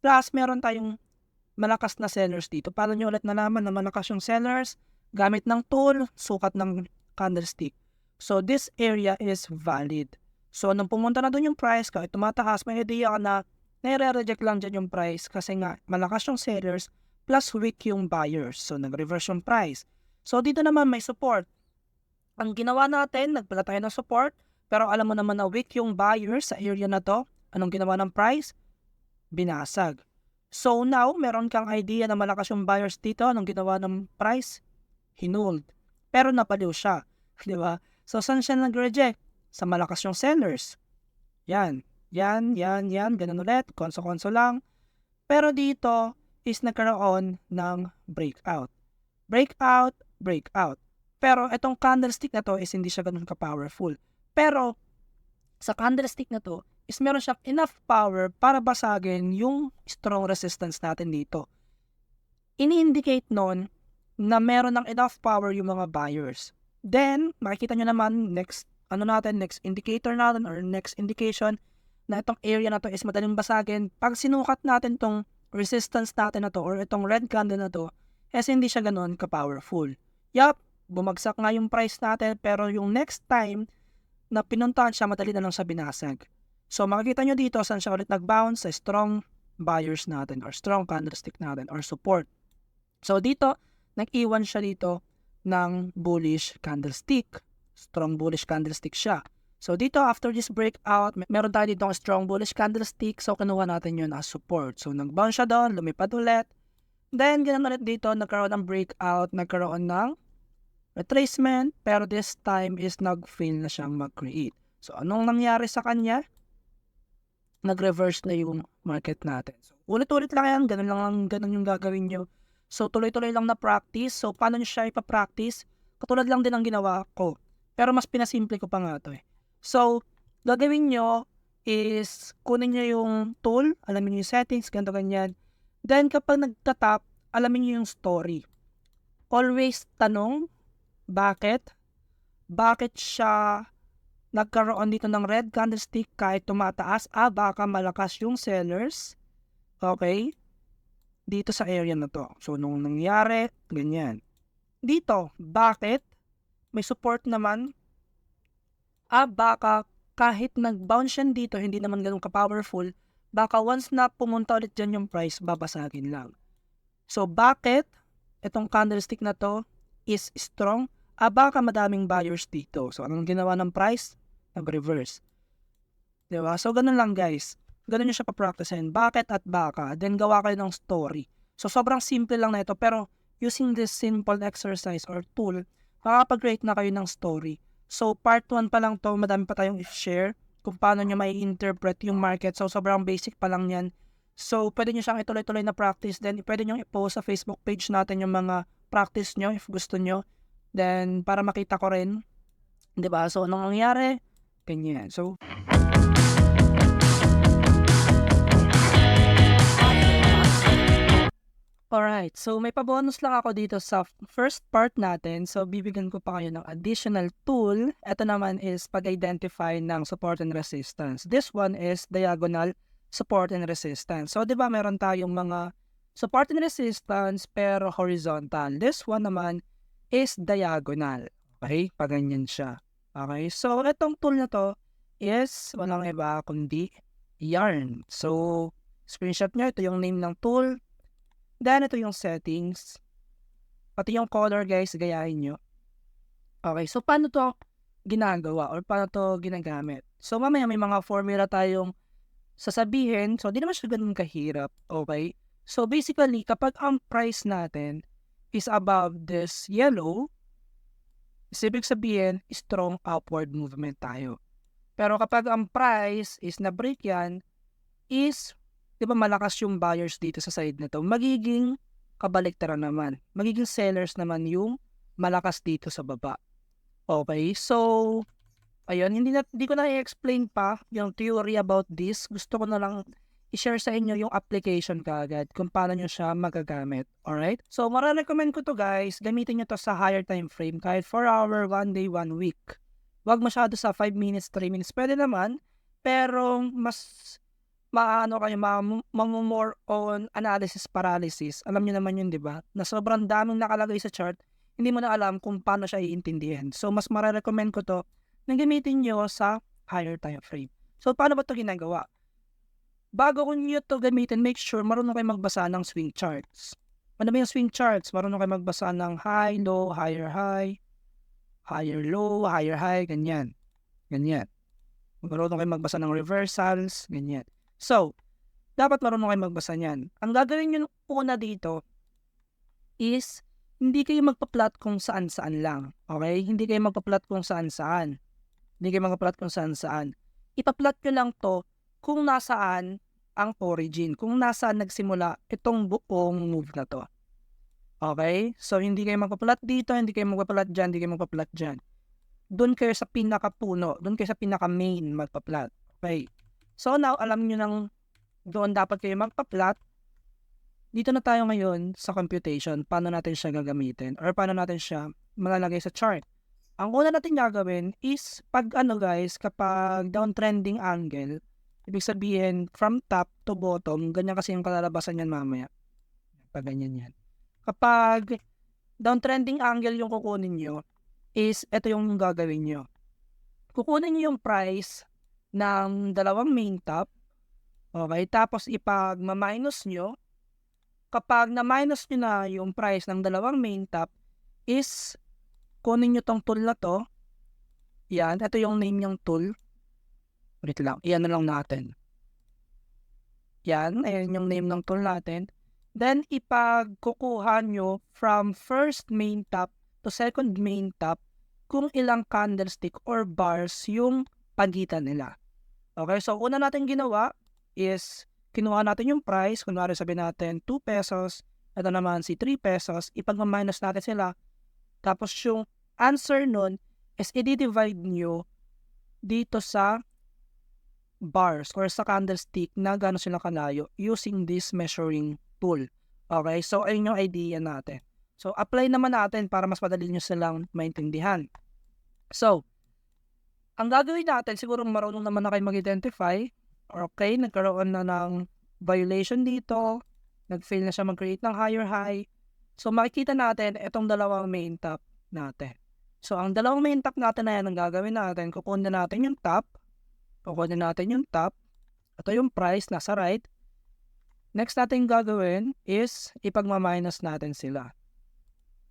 Plus, meron tayong malakas na sellers dito. Paano nyo ulit nalaman na malakas yung sellers? Gamit ng tool, sukat ng candlestick. So, this area is valid. So, nung pumunta na doon yung price, kahit tumataas, may idea ka na nire-reject lang dyan yung price kasi nga malakas yung sellers plus weak yung buyers. So, nag-reverse yung price. So, dito naman may support. Ang ginawa natin, nagpala tayo ng support, pero alam mo naman na weak yung buyers sa area na to. Anong ginawa ng price? Binasag. So now, meron kang idea na malakas yung buyers dito. Anong ginawa ng price? Hinold. Pero napaliw siya. Di ba? So, saan siya nag-reject? Sa malakas yung sellers. Yan. Ganun ulit. Konso-konso lang. Pero dito is nagkaroon ng breakout. Breakout. Pero itong candlestick na to is hindi siya ganun ka-powerful. Pero sa candlestick na to, is meron siyang enough power para basagin yung strong resistance natin dito. Ini-indicate nun na meron ng enough power yung mga buyers. Then, makikita nyo naman, next indicator natin or next indication na itong area na to is madaling basagin. Pag sinukat natin itong resistance natin na to or itong red candle na to, is hindi siya ganun ka-powerful. Yup, bumagsak nga yung price natin pero yung next time na pinuntahan siya, madali na lang siya binasag. So, makikita nyo dito saan siya ulit nag-bounce sa strong buyers natin or strong candlestick natin or support. So, dito, nag-iwan siya dito ng bullish candlestick. Strong bullish candlestick siya. So, dito, after this breakout, meron tayo dito ng strong bullish candlestick. So, kinuha natin yun as support. So, nag-bounce siya doon, lumipad ulit. Then, ganun ulit dito, nagkaroon ng breakout, nagkaroon ng retracement, pero this time is nag-fail na siyang mag-create. So, anong nangyari sa kanya? Nag-reverse na yung market natin. So, ulit-ulit lang yan, ganun yung gagawin nyo. So, tuloy-tuloy lang na practice. So, paano nyo siya ipapractice? Katulad lang din ang ginawa ko. Pero mas pinasimple ko pa nga ito eh. So, gagawin nyo is kunin nyo yung tool, alamin nyo yung settings, ganito ganyan. Then, kapag nagtatap, alamin nyo yung story. Always tanong, bakit? Bakit siya nagkaroon dito ng red candlestick kahit tumataas? Baka malakas yung sellers. Okay? Dito sa area na to. So, nung nangyari, ganyan. Dito, bakit? May support naman. Baka kahit nag-bounce yan dito, hindi naman ganun ka-powerful, baka once na pumunta ulit dyan yung price, babasagin lang. So, bakit itong candlestick na to is strong? Baka madaming buyers dito. So, anong ginawa ng price? Nag-reverse. Diba? So, ganun lang guys. Ganun nyo siya pa-practicein. Bakit at baka? Then, gawa kayo ng story. So, sobrang simple lang na ito. Pero, using this simple exercise or tool, makakapag-create na kayo ng story. So, part 1 pa lang to, madami pa tayong i-share kung paano nyo may interpret yung market. So, sobrang basic pa lang yan. So, pwede nyo siyang ituloy-tuloy na practice. Then, pwede nyo i-post sa Facebook page natin yung mga practice nyo if gusto nyo. Then, para makita ko rin. Diba? So, anong nangyari? Ganyan. So, alright, so may pa-bonus lang ako dito sa first part natin. So, bibigyan ko pa kayo ng additional tool. Ito naman is pag-identify ng support and resistance. This one is diagonal support and resistance. So, di ba meron tayong mga support and resistance pero horizontal. This one naman is diagonal. Okay? Paganyan siya. Okay? So, itong tool na to is walang iba kundi yarn. So, screenshot nyo. Ito yung name ng tool. Then, ito yung settings. Pati yung color, guys, gayahin nyo. Okay, so paano to ginagawa or paano to ginagamit? So, mamaya may mga formula tayong sasabihin. So, di naman siya ganun kahirap. Okay? So, basically, kapag ang price natin is above this yellow, ibig sabihin, strong upward movement tayo. Pero kapag ang price is na-break yan, is di ba malakas yung buyers dito sa side na to, magiging kabaliktaran naman. Magiging sellers naman yung malakas dito sa baba. Okay, so, ayun, hindi ko na i-explain pa yung theory about this. Gusto ko na lang i-share sa inyo yung application kaagad kung paano nyo siya magagamit. Alright? So, mararecommend ko to guys, gamitin nyo to sa higher time frame, kahit 4 hour, 1 day, 1 week. Huwag masyado sa 5 minutes, 3 minutes. Pwede naman, pero mas maano kayo, more on analysis paralysis. Alam niyo naman yun, di ba? Na sobrang daming nakalagay sa chart, hindi mo na alam kung paano siya iintindihin. So, mas mare-recommend ko to na gamitin nyo sa higher time frame. So, paano ba to ginagawa? Bago ko nyo to gamitin, make sure marunong kayo magbasa ng swing charts. Ano ba yung swing charts? Marunong kayo magbasa ng high, low, higher low, higher high, ganyan. Ganyan. Marunong kayo magbasa ng reversals, ganyan. So, dapat marunong kayo magbasa niyan. Ang gagawin nyo una dito is hindi kayo magpa-plot kung saan-saan lang. Okay? Hindi kayo magpa-plot kung saan-saan. Hindi kayo magpa-plot kung saan-saan. Ipa-plot nyo lang to kung nasaan ang origin. Kung nasaan nagsimula itong buong move na to. Okay? So, hindi kayo magpa-plot dito, hindi kayo magpa-plot dyan, hindi kayo magpa-plot dyan. Doon kayo sa pinaka-puno, doon kayo sa pinaka-main magpa-plot. Okay? So, now, alam nyo nang doon dapat kayo magpa-plot. Dito na tayo ngayon sa computation. Paano natin siya gagamitin? Or paano natin siya malalagay sa chart? Ang una natin gagawin is, kapag downtrending angle, ibig sabihin, from top to bottom, ganyan kasi yung kalalabasan yan mamaya. Pag ganyan yan. Kapag downtrending angle yung kukunin nyo, is, ito yung gagawin nyo. Kukunin nyo yung price ng dalawang main top. Okay, tapos ipag-minus nyo. Kapag na-minus nyo na yung price ng dalawang main top, is kunin nyo tong tool na to. Yan, ito yung name ng tool. Wait lang, iyan na lang natin. Yan, ayan yung name ng tool natin. Then, ipagkukuha nyo from first main top to second main top kung ilang candlestick or bars yung pagitan nila. Okay, so una natin ginawa is kinuha natin yung price. Kunwari sabihin natin 2 pesos. Ito naman si 3 pesos. Ipag-minus natin sila. Tapos yung answer nun is i-divide nyo dito sa bars or sa candlestick na gano'n sila kalayo using this measuring tool. Okay, so ayun yung idea natin. So apply naman natin para mas madali nyo silang maintindihan. So, ang gagawin natin, siguro marunong naman na kayo mag-identify. Okay, nagkaroon na ng violation dito. Nag-fail na siya mag-create ng higher high. So makikita natin itong dalawang main top natin. So ang dalawang main top natin na yan, ang gagawin natin, kukunin natin yung top. Kukunin natin yung top. Ito yung price, nasa right. Next natin gagawin is ipagmaminus natin sila.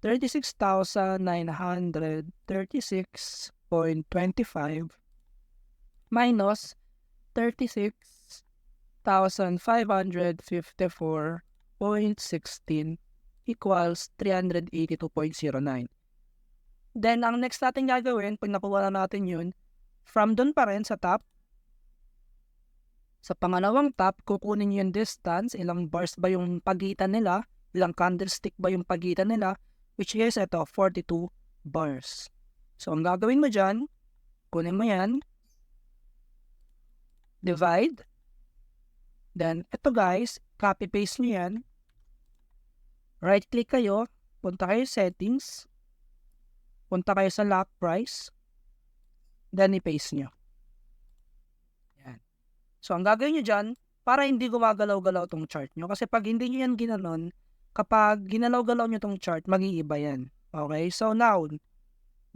36,936.25 minus 36,554.16 equals 382.09. Then, ang next natin gagawin, pag nakuha na natin yun, from dun pa rin sa top, sa pangalawang top, kukunin nyo yung distance, ilang bars ba yung pagitan nila, ilang candlestick ba yung pagitan nila, which is ito, 42 bars. So, ang gagawin mo dyan, kunin mo yan, divide, then, ito guys, copy-paste nyo yan, right-click kayo, punta kayo settings, punta kayo sa lock price, then i-paste nyo. Yan. So, ang gagawin nyo dyan, para hindi gumagalaw-galaw tong chart nyo, kasi pag hindi nyo yan ginanon, kapag ginalaw-galaw nyo tong chart, mag-iiba yan. Okay? So, now,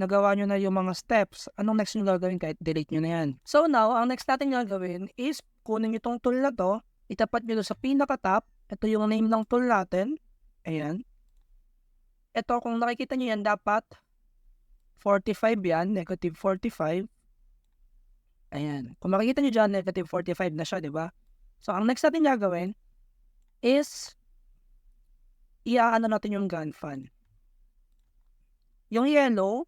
nagawa nyo na yung mga steps. Anong next nyo gagawin? Kahit delete nyo na yan. So, now, ang next natin gagawin is, kunin nyo tong tool na to, itapat nyo sa pinaka-top. Ito yung name ng tool natin. Ayan. Ito, kung nakikita nyo yan, dapat 45 yan, negative 45. Ayan. Kung makikita nyo dyan, negative 45 na siya, di ba? So, ang next natin gagawin is iaano natin yung gun fan. Yung yellow,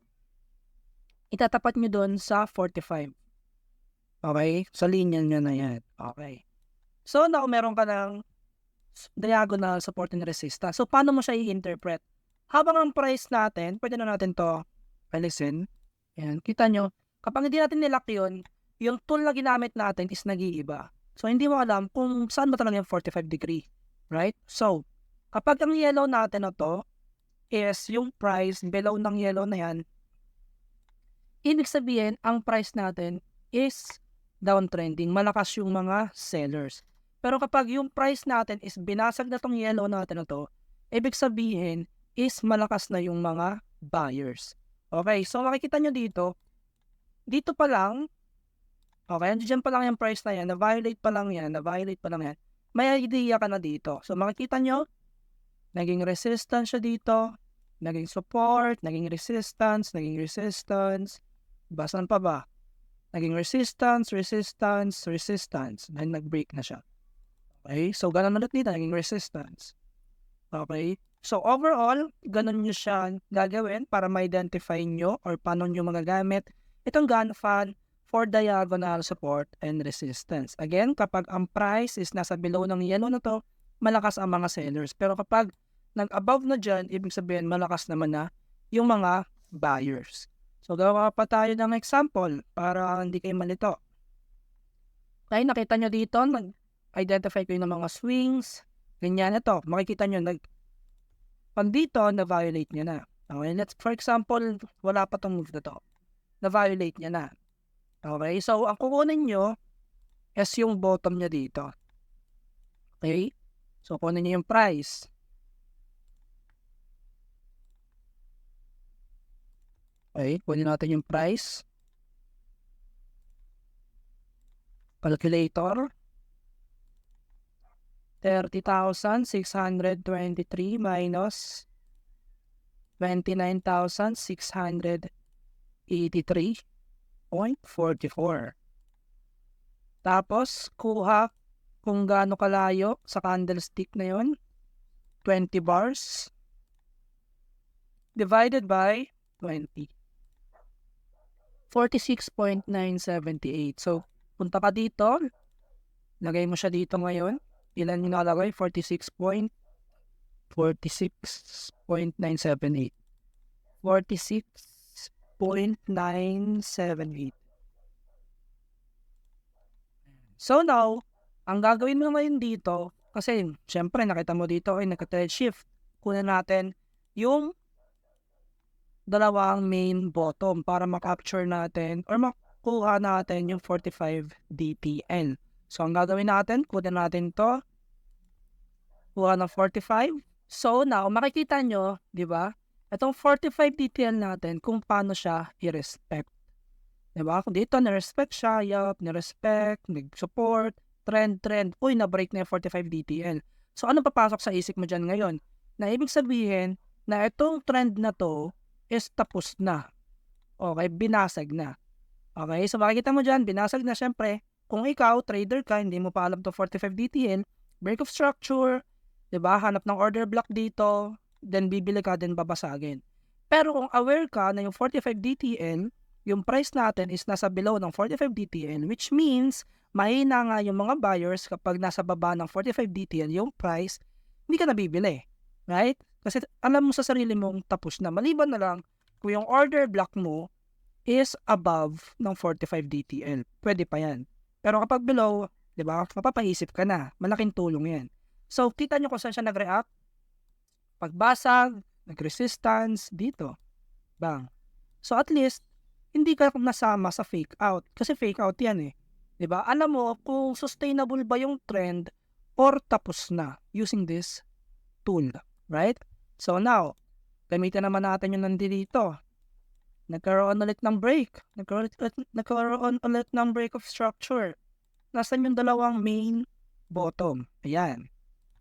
itatapat nyo doon sa 45. Okay? Sa linya nyo na yan. Okay. So, now, meron ka ng diagonal support and resistance. So, paano mo siya i-interpret? Habang ang price natin, pwede na natin to alisin. Ayan. Kita nyo, kapag hindi natin nilock yun, yung tool na ginamit natin is nag-iiba. So, hindi mo alam kung saan ba talaga yung 45 degree. Right? So, kapag ang yellow natin na to is yung price below ng yellow na yan, ibig sabihin, ang price natin is downtrending. Malakas yung mga sellers. Pero kapag yung price natin is binasag na tong yellow natin na to, ibig sabihin is malakas na yung mga buyers. Okay, so makikita nyo dito, dito pa lang, okay, dyan pa lang yung price na yan, na-violate pa lang yan, may idea ka na dito. So makikita nyo, naging resistance siya dito, naging support, naging resistance, basan pa ba? Naging resistance, then nag-break na siya. Okay, so ganun ulit dito, naging resistance. Okay, so overall, ganun nyo siya gagawin para ma-identify nyo or paano nyo magagamit itong gun fan for diagonal support and resistance. Again, kapag ang price is nasa below ng yellow na to, malakas ang mga sellers. Pero kapag nag-above na dyan, ibig sabihin malakas naman na yung mga buyers. So, gawa pa tayo ng example para hindi kayo malito. Okay, nakita nyo dito, nag-identify ko yung mga swings. Ganyan ito. Makikita nyo, pag dito, na-violate nyo na. Okay, let's, for example, wala pa itong move na to. Na-violate nyo na. Okay, so ang kukunin nyo is yung bottom nyo dito. Okay, so kunin nyo yung price. Okay, kunin natin yung price. Calculator. 30,623 minus 29,683.44. Tapos, kuha kung gaano kalayo sa candlestick na yon. 20 bars divided by 20. 46.978. So, punta ka dito. Lagay mo siya dito ngayon. Ilan yung nakalagay? 46.978. 46.978. So now, ang gagawin mo ngayon dito, kasi syempre nakita mo dito ay naka-thread shift. Kunin natin yung dalawang main bottom para ma-capture natin or makuha natin yung 45 DTL. So ang gagawin natin, kunin natin to, kuha ng 45. So now, makikita nyo, di ba? Itong 45 DTL natin kung paano siya i-respect. Diba? Kung dito, na-respect siya, na-respect, nag-support, trend. Uy, na-break na yung 45 DTL. So, ano papasok sa isip mo dyan ngayon? Na ibig sabihin na itong trend na to is tapos na. Okay, binasag na. Okay, so makikita mo dyan, binasag na syempre. Kung ikaw, trader ka, hindi mo pa alam to 45 DTL, break of structure, diba? Hanap ng order block dito, then bibili ka, then babasagin. Pero kung aware ka na yung 45 DTL, yung price natin is nasa below ng 45 DTL, which means mahina nga yung mga buyers kapag nasa baba ng 45 DTL yung price, hindi ka nabibili. Right? Kasi alam mo sa sarili mong tapos na. Maliban na lang kung yung order block mo is above ng 45 DTL. Pwede pa yan. Pero kapag below, di ba, mapapaisip ka na. Malaking tulong yan. So, kita nyo kung saan siya nag-react. Pagbasag, nag-resistance, dito. Bang. So, at least, hindi ka nasama sa fake out. Kasi fake out yan eh. Diba? Alam mo kung sustainable ba yung trend or tapos na using this tool. Right? So now, gamitin naman natin yung nandito. Nagkaroon ulit ng break. Nagkaroon ulit ng break of structure. Nasaan yung dalawang main bottom? Ayan.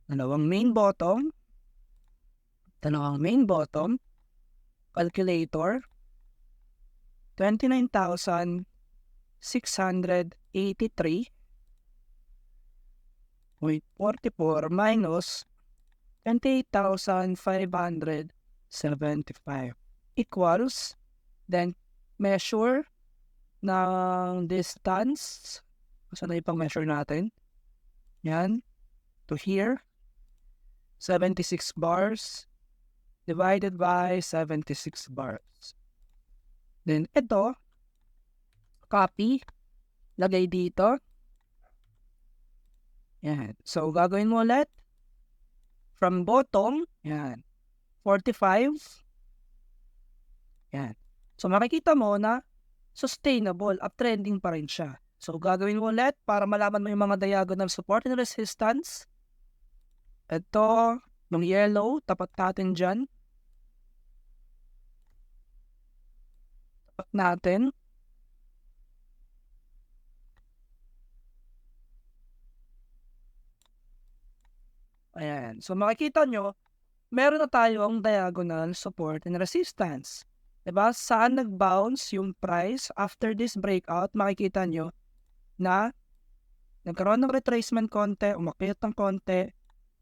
Dalawang main bottom. Calculator. 29,683.44 minus 28,575 equals, then measure ng distance. Saan na ipang measure natin? Yan. To here. 76 bars divided by 76 bars. Then, ito, copy, lagay dito. Yan. So, gagawin mo ulit. From bottom, yan, 45. Yan. So, makikita mo na sustainable, uptrending pa rin siya. So, gagawin mo ulit para malaman mo yung mga diagonal support and resistance. Ito, yung yellow, tapat natin dyan. Natin. Ayan. So, makikita nyo, meron na tayong diagonal support and resistance. Diba? Saan nag-bounce yung price after this breakout, makikita nyo na nagkaroon ng retracement konti, umakyat ng konti,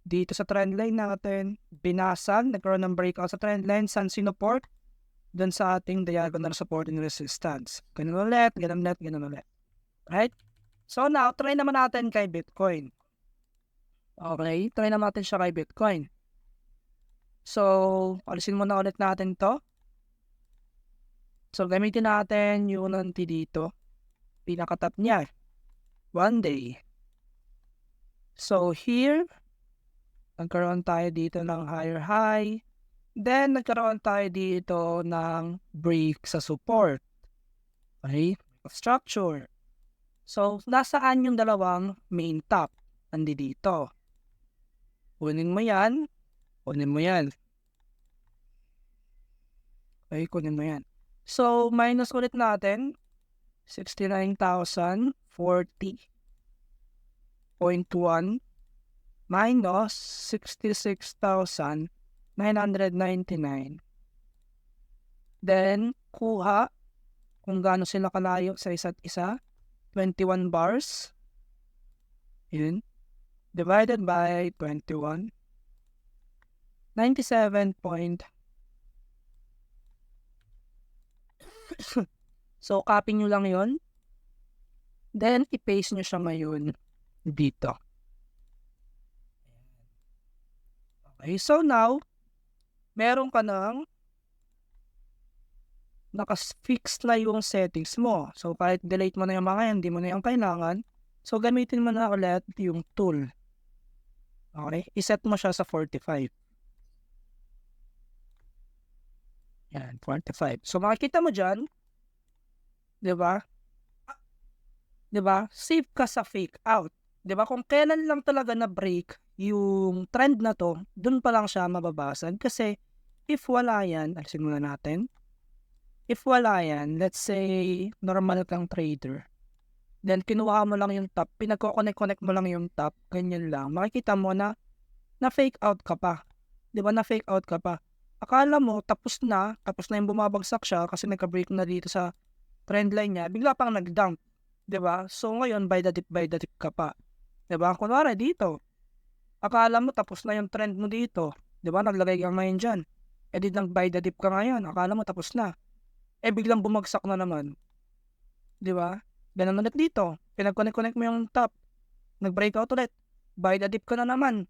dito sa trendline natin, binasag, nagkaroon ng breakout sa trendline, saan sinuport? Doon sa ating diagonal support and resistance. Ganun ulit. Right? So now, try naman natin kay Bitcoin. Okay? Try naman natin siya kay Bitcoin. So, alisin muna ulit natin to. So, gamitin natin yung nanti dito. Pinakatap niya. 1 day. So, here, nagkaroon tayo dito ng higher high. Then, nagkaroon tayo dito ng break sa support. Okay? Structure. So, nasaan yung dalawang main top? Andi dito. Kunin mo yan. Okay, kunin mo yan. So, minus ulit natin. 69,040.1 minus 66,999. Then, kuha kung gaano sila kalayo sa isa't isa. 21 bars. Yun. Divided by 21. 97 point. So, copy nyo lang yon. Then, i-paste nyo siya ngayon dito. Okay, so now, meron ka ng naka-fix na yung settings mo. So, kahit delete mo na yung mga yan, hindi mo na yung kailangan. So, gamitin mo na ulit yung tool. Okay, iset mo siya sa 45. Yan, 45. So, makikita mo dyan, di ba? Di ba? Save ka sa fake out. Di ba? Kung kailan lang talaga na break yung trend na to, dun pa lang siya mababasag. Kasi, if wala yan, alisin muna natin. If wala yan, let's say, normal kang trader. Then, kinuha mo lang yung top, pinagko-connect mo lang yung top, ganyan lang. Makikita mo na fake out ka pa. Di ba? Na fake out ka pa. Akala mo, tapos na yung bumabagsak siya kasi nagka-break na dito sa trend line niya, bigla pang nag-dump. Di ba? So, ngayon, by the dip ka pa. Di ba? Kunwari, dito. Akala mo, tapos na yung trend mo dito. Di ba? Naglagay ka ngayon dyan. E di nag-buy the dip ka ngayon. Akala mo, tapos na. Eh, biglang bumagsak na naman. Di ba? Ganun ulit dito. Pinag-connect mo yung top. Nag-breakout ulit. Buy the dip ka na naman.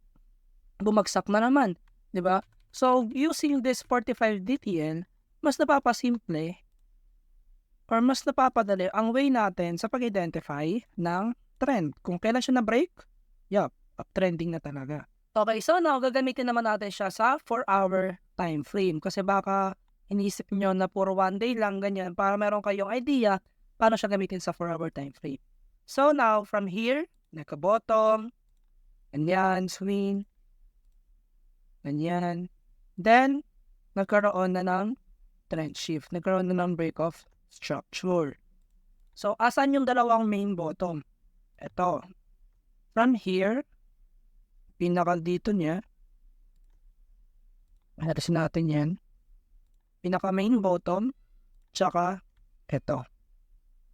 Bumagsak na naman. Di ba? So, using this 45 DTL, mas napapasimple or mas napapadali ang way natin sa pag-identify ng trend. Kung kailan siya na-break, uptrending na talaga. Okay, so now, gagamitin naman natin siya sa 4-hour time frame. Kasi baka iniisip nyo na puro 1 day lang, ganyan, para meron kayong idea paano siya gamitin sa 4-hour time frame. So now, from here, naka-bottom, ganyan, swing, ganyan. Then, nagkaroon na ng trend shift. Nagkaroon na ng break of structure. So, asan yung dalawang main bottom? Ito. From here, pinaka dito niya, harasin natin yan. Pinaka main bottom, tsaka ito.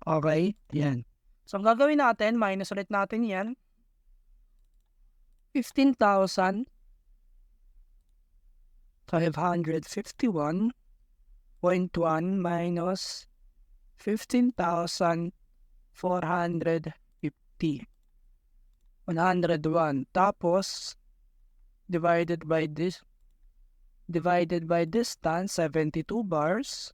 Okay, yan. So, ang gagawin natin, minus ulit natin yan. 15,551.1 minus 15,450. 101. Tapos, divided by distance, 72 bars.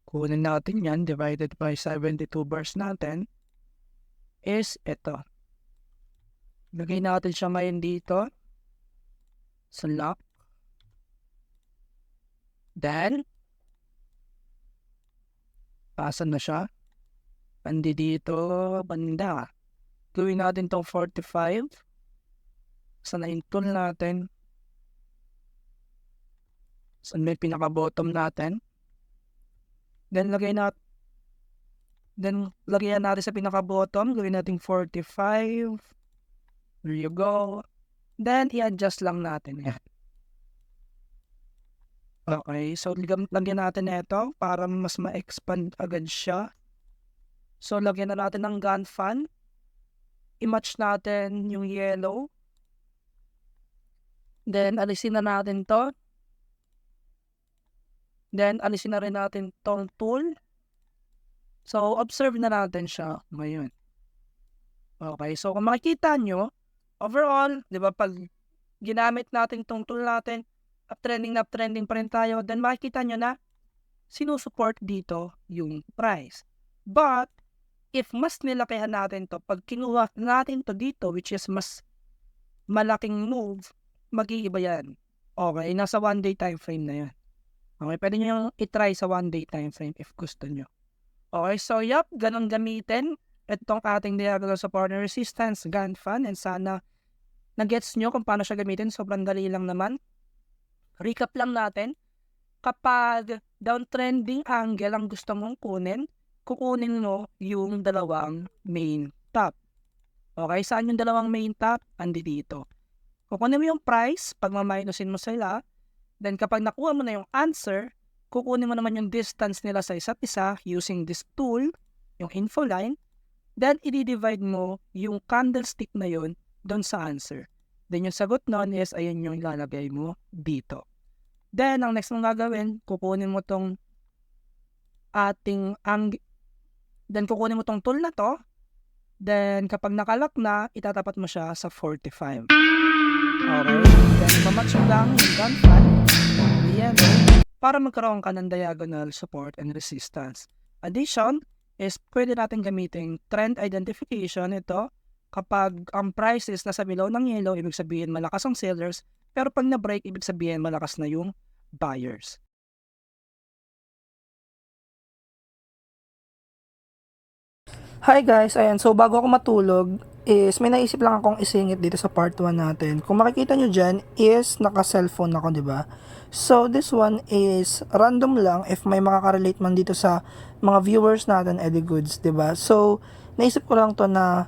Kunin natin yan, divided by 72 bars natin, is ito. Lagay natin siya ngayon dito, sa lock. Then, pasan na siya. Pandi dito, banda. Gawin natin tong 45. Sana yung tool natin. Saan may pinaka-bottom natin. Then, lagyan natin sa pinaka-bottom. Gawin natin 45. There you go. Then, i-adjust lang natin yan. Okay, so lagyan natin ito para mas ma-expand agad siya. So, lagyan na natin ng gun fan. I-match natin yung yellow. Then, alisin na natin to. Then, alisin na rin natin tong tool. So, observe na natin siya ngayon. Okay, so kung makikita nyo, overall, di ba, pag ginamit natin tong tool natin, uptrending pa rin tayo, then makikita nyo na sinusupport dito yung price. But, if mas nilakihan natin to, pag kinuha natin to dito, which is mas malaking move, mag-iiba yan. Okay, nasa 1 day time frame na yan. Okay, pwede nyo yung itry sa 1 day time frame if gusto nyo. Okay, so ganun gamitin itong ating diagonal support and resistance gun fan, and sana na-gets nyo kung paano siya gamitin. Sobrang dali lang naman. Recap lang natin. Kapag downtrending angle ang gusto mong kukunin mo yung dalawang main top. Okay, saan yung dalawang main top? Andi dito. Kukunin mo yung price, pag maminusin mo sila. Then kapag nakuha mo na yung answer, kukunin mo naman yung distance nila sa isa't isa using this tool, yung info line. Then i-divide mo yung candlestick na yun doon sa answer. Then yung sagot nun is ayun yung ilalagay mo dito. Then ang next mong gagawin, kukunin mo tong kukunin mo tong tool na to. Then kapag nakalock na, itatapat mo siya sa 45. Okay? Then mamatch mo lang yung gun fan, DMA, para magkaroon ka ng diagonal support and resistance. Addition is pwede natin gamitin trend identification. Ito, kapag ang price is nasa below ng yellow, ibig sabihin malakas ang sellers, pero pag na-break, ibig sabihin malakas na yung buyers. Hi guys, ayan, so bago ako matulog is may naisip lang akong isingit dito sa part 1 natin. Kung makikita nyo dyan is naka-cellphone ako, diba? So this one is random lang, if may makaka-relate man dito sa mga viewers natin, edi goods, diba? So naisip ko lang to na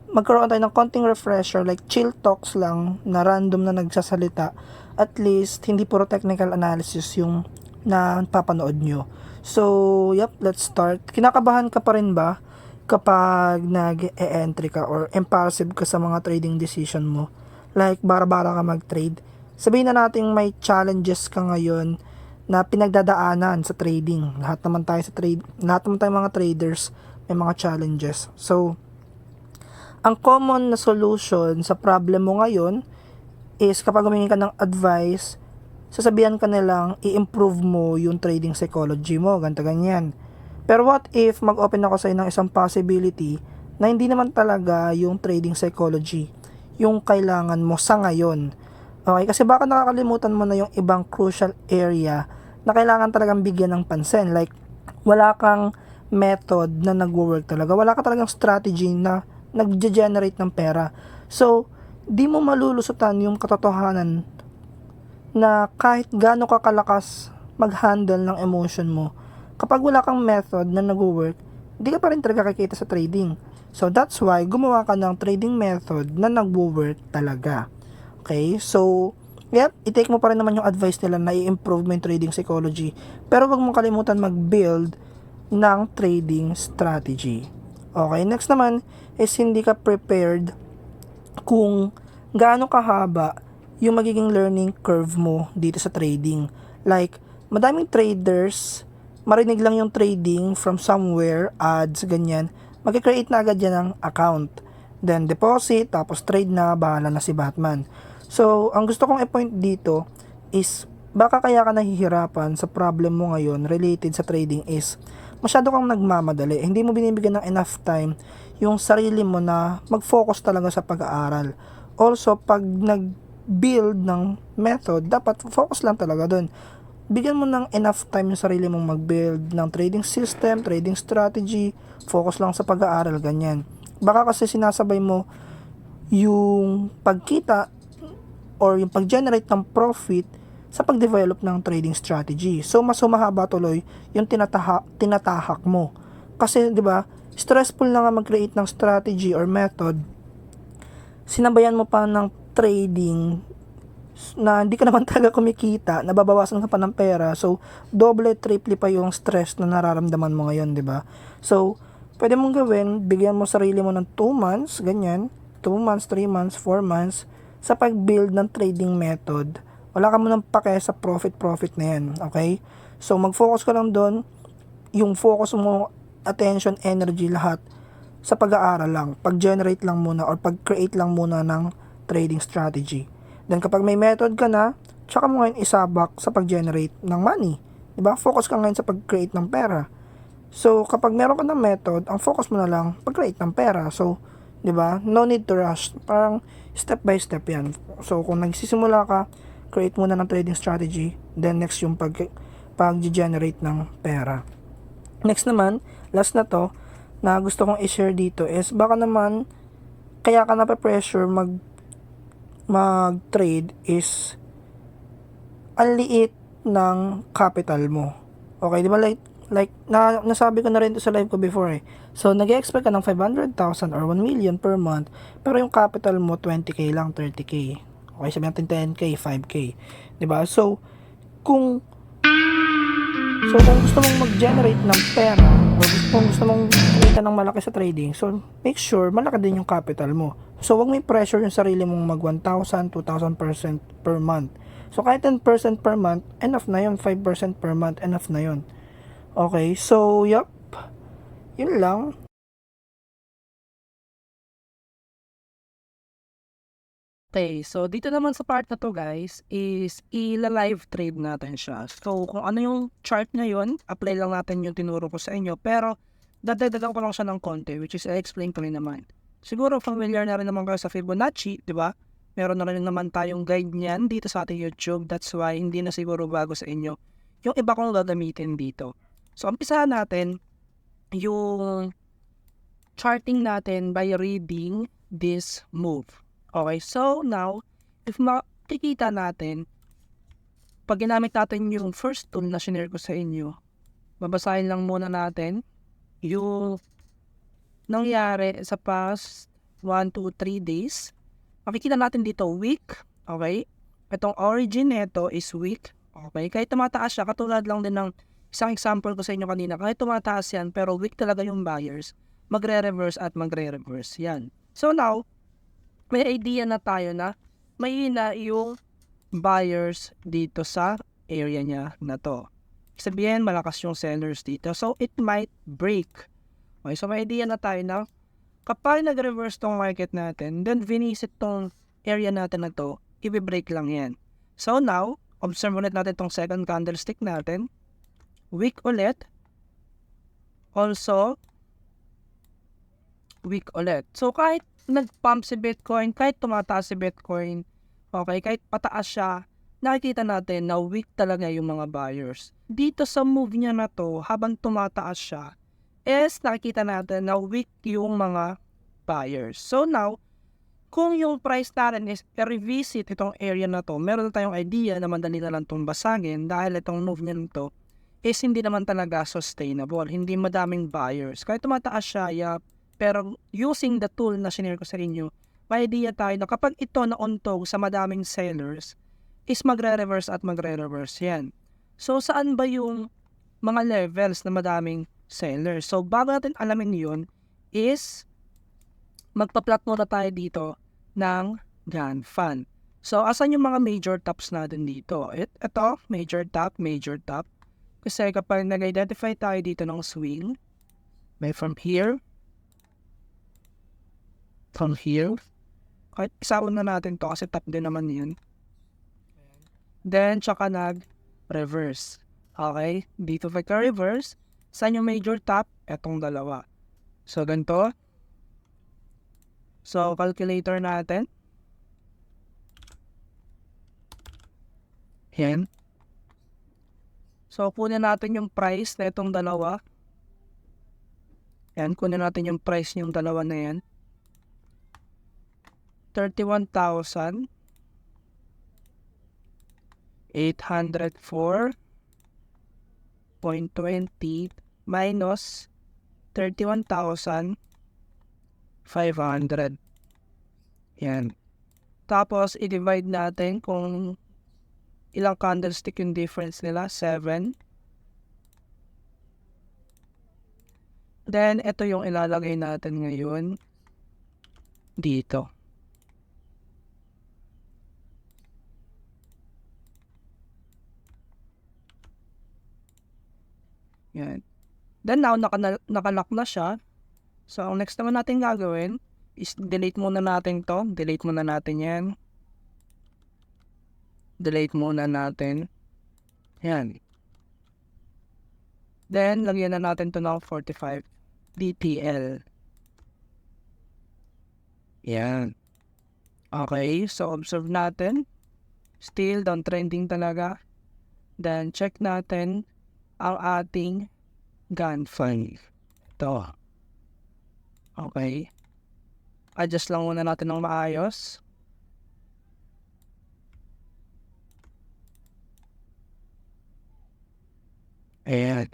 magkaroon tayo ng konting refresher, like chill talks lang na random na nagsasalita. At least hindi puro technical analysis yung na papanood nyo. So yep, let's start. Kinakabahan ka pa rin ba kapag nag-e-entry ka or impulsive ka sa mga trading decision mo? Like bara-bara ka mag-trade. Sabihin na natin may challenges ka ngayon na pinagdadaanan sa trading. Lahat naman tayo mga traders may mga challenges. So ang common na solution sa problem mo ngayon is kapag humingi ka ng advice, sasabihan ka nilang i-improve mo yung trading psychology mo, ganito ganyan. Pero what if mag-open ako sa ng isang possibility na hindi naman talaga yung trading psychology yung kailangan mo sa ngayon? Okay, kasi baka nakakalimutan mo na yung ibang crucial area na kailangan talagang bigyan ng pansin. Like, wala kang method na nag-work talaga. Wala ka talagang strategy na nag-generate ng pera. So, di mo malulusutan yung katotohanan na kahit gaano ka kalakas mag-handle ng emotion mo, kapag wala kang method na nag-work, di ka pa rin talaga kikita sa trading. So, that's why gumawa ka ng trading method na nag-work talaga. Okay? So, yep, i-take mo pa rin naman yung advice nila na i-improve mo yung trading psychology. Pero wag mong kalimutan mag-build ng trading strategy. Okay? Next naman is hindi ka prepared kung gaano kahaba yung magiging learning curve mo dito sa trading. Like, madaming traders, marinig lang yung trading from somewhere, ads, ganyan, mag-create na agad yan ng account. Then, deposit, tapos trade na, bahala na si Batman. So, ang gusto kong i-point dito is, baka kaya ka nahihirapan sa problem mo ngayon related sa trading is, masyado kang nagmamadali. Hindi mo binibigyan ng enough time yung sarili mo na mag-focus talaga sa pag-aaral. Also, pag nag-build ng method, dapat focus lang talaga dun. Bigyan mo ng enough time yung sarili mong mag-build ng trading system, trading strategy, focus lang sa pag-aaral, ganyan. Baka kasi sinasabay mo yung pagkita or yung pag-generate ng profit sa pag-develop ng trading strategy. So, mas humahaba tuloy yung tinatahak mo. Kasi, di ba, stressful na nga mag-create ng strategy or method. Sinabayan mo pa ng trading na hindi ka naman talaga kumikita, nababawasan ka pa ng pera. So, double, triple pa yung stress na nararamdaman mo ngayon, di ba? So, pwede mong gawin, bigyan mo sarili mo ng 2 months, ganyan, 2 months, 3 months, 4 months, sa pag-build ng trading method. Wala ka mo nang pake sa profit na yan, okay? So, mag-focus ka lang doon, yung focus mo, attention, energy, lahat, sa pag-aaral lang, pag-generate lang muna, or pag-create lang muna ng trading strategy. Then kapag may method ka na, tsaka mo ngayon isabak sa pag-generate ng money. Diba? Focus ka ngayon sa pag-create ng pera. So, kapag meron ka ng method, ang focus mo na lang pag-create ng pera. So, diba? No need to rush. Parang step by step yan. So, kung nagsisimula ka, create muna ng trading strategy. Then, next yung pag-generate ng pera. Next naman, last na to, na gusto kong i-share dito is, baka naman, kaya ka nape-pressure mag-trade is ang liit ng capital mo. Okay, di ba nasabi ko na rin to sa live ko before eh. So, nag-expect ka ng 500,000 or 1 million per month, pero yung capital mo 20k lang, 30k. Okay, sabihin natin 10k, 5k. Di ba? So, kung gusto mong mag-generate ng pera, Kung gusto mong kumita ng malaki sa trading, so make sure malaki din yung capital mo. So wag mo i-pressure yung sarili mong mag 1,000, 2,000% per month. So kahit 10% per month, enough na yun. 5% per month, enough na yun. Okay, so yup, yun lang. Okay, so dito naman sa part na to guys is i-live trade natin siya. So kung ano yung chart ngayon, apply lang natin yung tinuro ko sa inyo. Pero dadagdagan ko lang siya ng konti, which is i-explain ko rin naman. Siguro familiar na rin naman kayo sa Fibonacci, di ba? Meron na rin naman tayong guide niyan dito sa ating YouTube. That's why hindi na siguro bago sa inyo yung iba kong gagamitin dito. So umpisahan natin yung charting natin by reading this move. Okay, so now, if makikita natin, pag ginamit natin yung first tool na shinare ko sa inyo, babasahin lang muna natin yung nangyari sa past 1 to 3 days. Makikita natin dito week, okay? Itong origin nito is week, okay? Kahit tumataas siya, katulad lang din ng isang example ko sa inyo kanina, kahit tumataas yan, pero weak talaga yung buyers, magre-reverse at magre-reverse yan. So now, may idea na tayo na may na yung buyers dito sa area niya na to. Sabihin, malakas yung sellers dito. So, it might break. Okay, so may idea na tayo na kapag nag-reverse tong market natin, then visit tong area natin na to, i-break lang yan. So now, observe ulit natin tong second candlestick natin. Weak ulit. Also, weak ulit. So kahit nag-pump si Bitcoin, kahit tumataas si Bitcoin, okay, kahit pataas siya, nakikita natin na weak talaga yung mga buyers. Dito sa move niya na to, habang tumataas siya, is nakikita natin na weak yung mga buyers. So now, kung yung price natin is revisit itong area na to, meron na tayong idea na madali na lang itong basagin dahil itong move niya nito is hindi naman talaga sustainable. Hindi madaming buyers. Kahit tumataas siya, yeah, pero using the tool na sinare ko sa inyo, may idea tayo na kapag ito nauntog sa madaming sellers, is magre-reverse at magre-reverse yan. So, saan ba yung mga levels na madaming sellers? So, bago natin alamin yun, is magpa-plot muna tayo dito ng Gann fan. So, asan yung mga major tops natin dito? Ito, major top, major top. Kasi kapag nag-identify tayo dito ng swing, may from here, kahit isaon na natin to kasi top din naman yun. Then, tsaka nag-reverse. Okay? Dito reverse. Saan yung major top? Etong dalawa. So, ganito. So, calculator natin. Yan. So, kunin natin yung price na itong dalawa. Yan, kunin natin yung price yung dalawa na yan. 31,804.20 minus 31,500. Yan. Tapos, i-divide natin kung ilang candlestick yung difference nila. 7. Then, ito yung ilalagay natin ngayon dito. Yan. Then now, nakalock na siya. So, ang next naman natin gagawin is delete muna natin to. Delete muna natin yan. Delete muna natin. Yan. Then, lagyan na natin to ng 45 DTL. Yan. Okay, so observe natin. Still downtrending talaga. Then, check natin ang ating Gann fan. Ito. Okay. Adjust lang muna natin ng maayos. Ayan.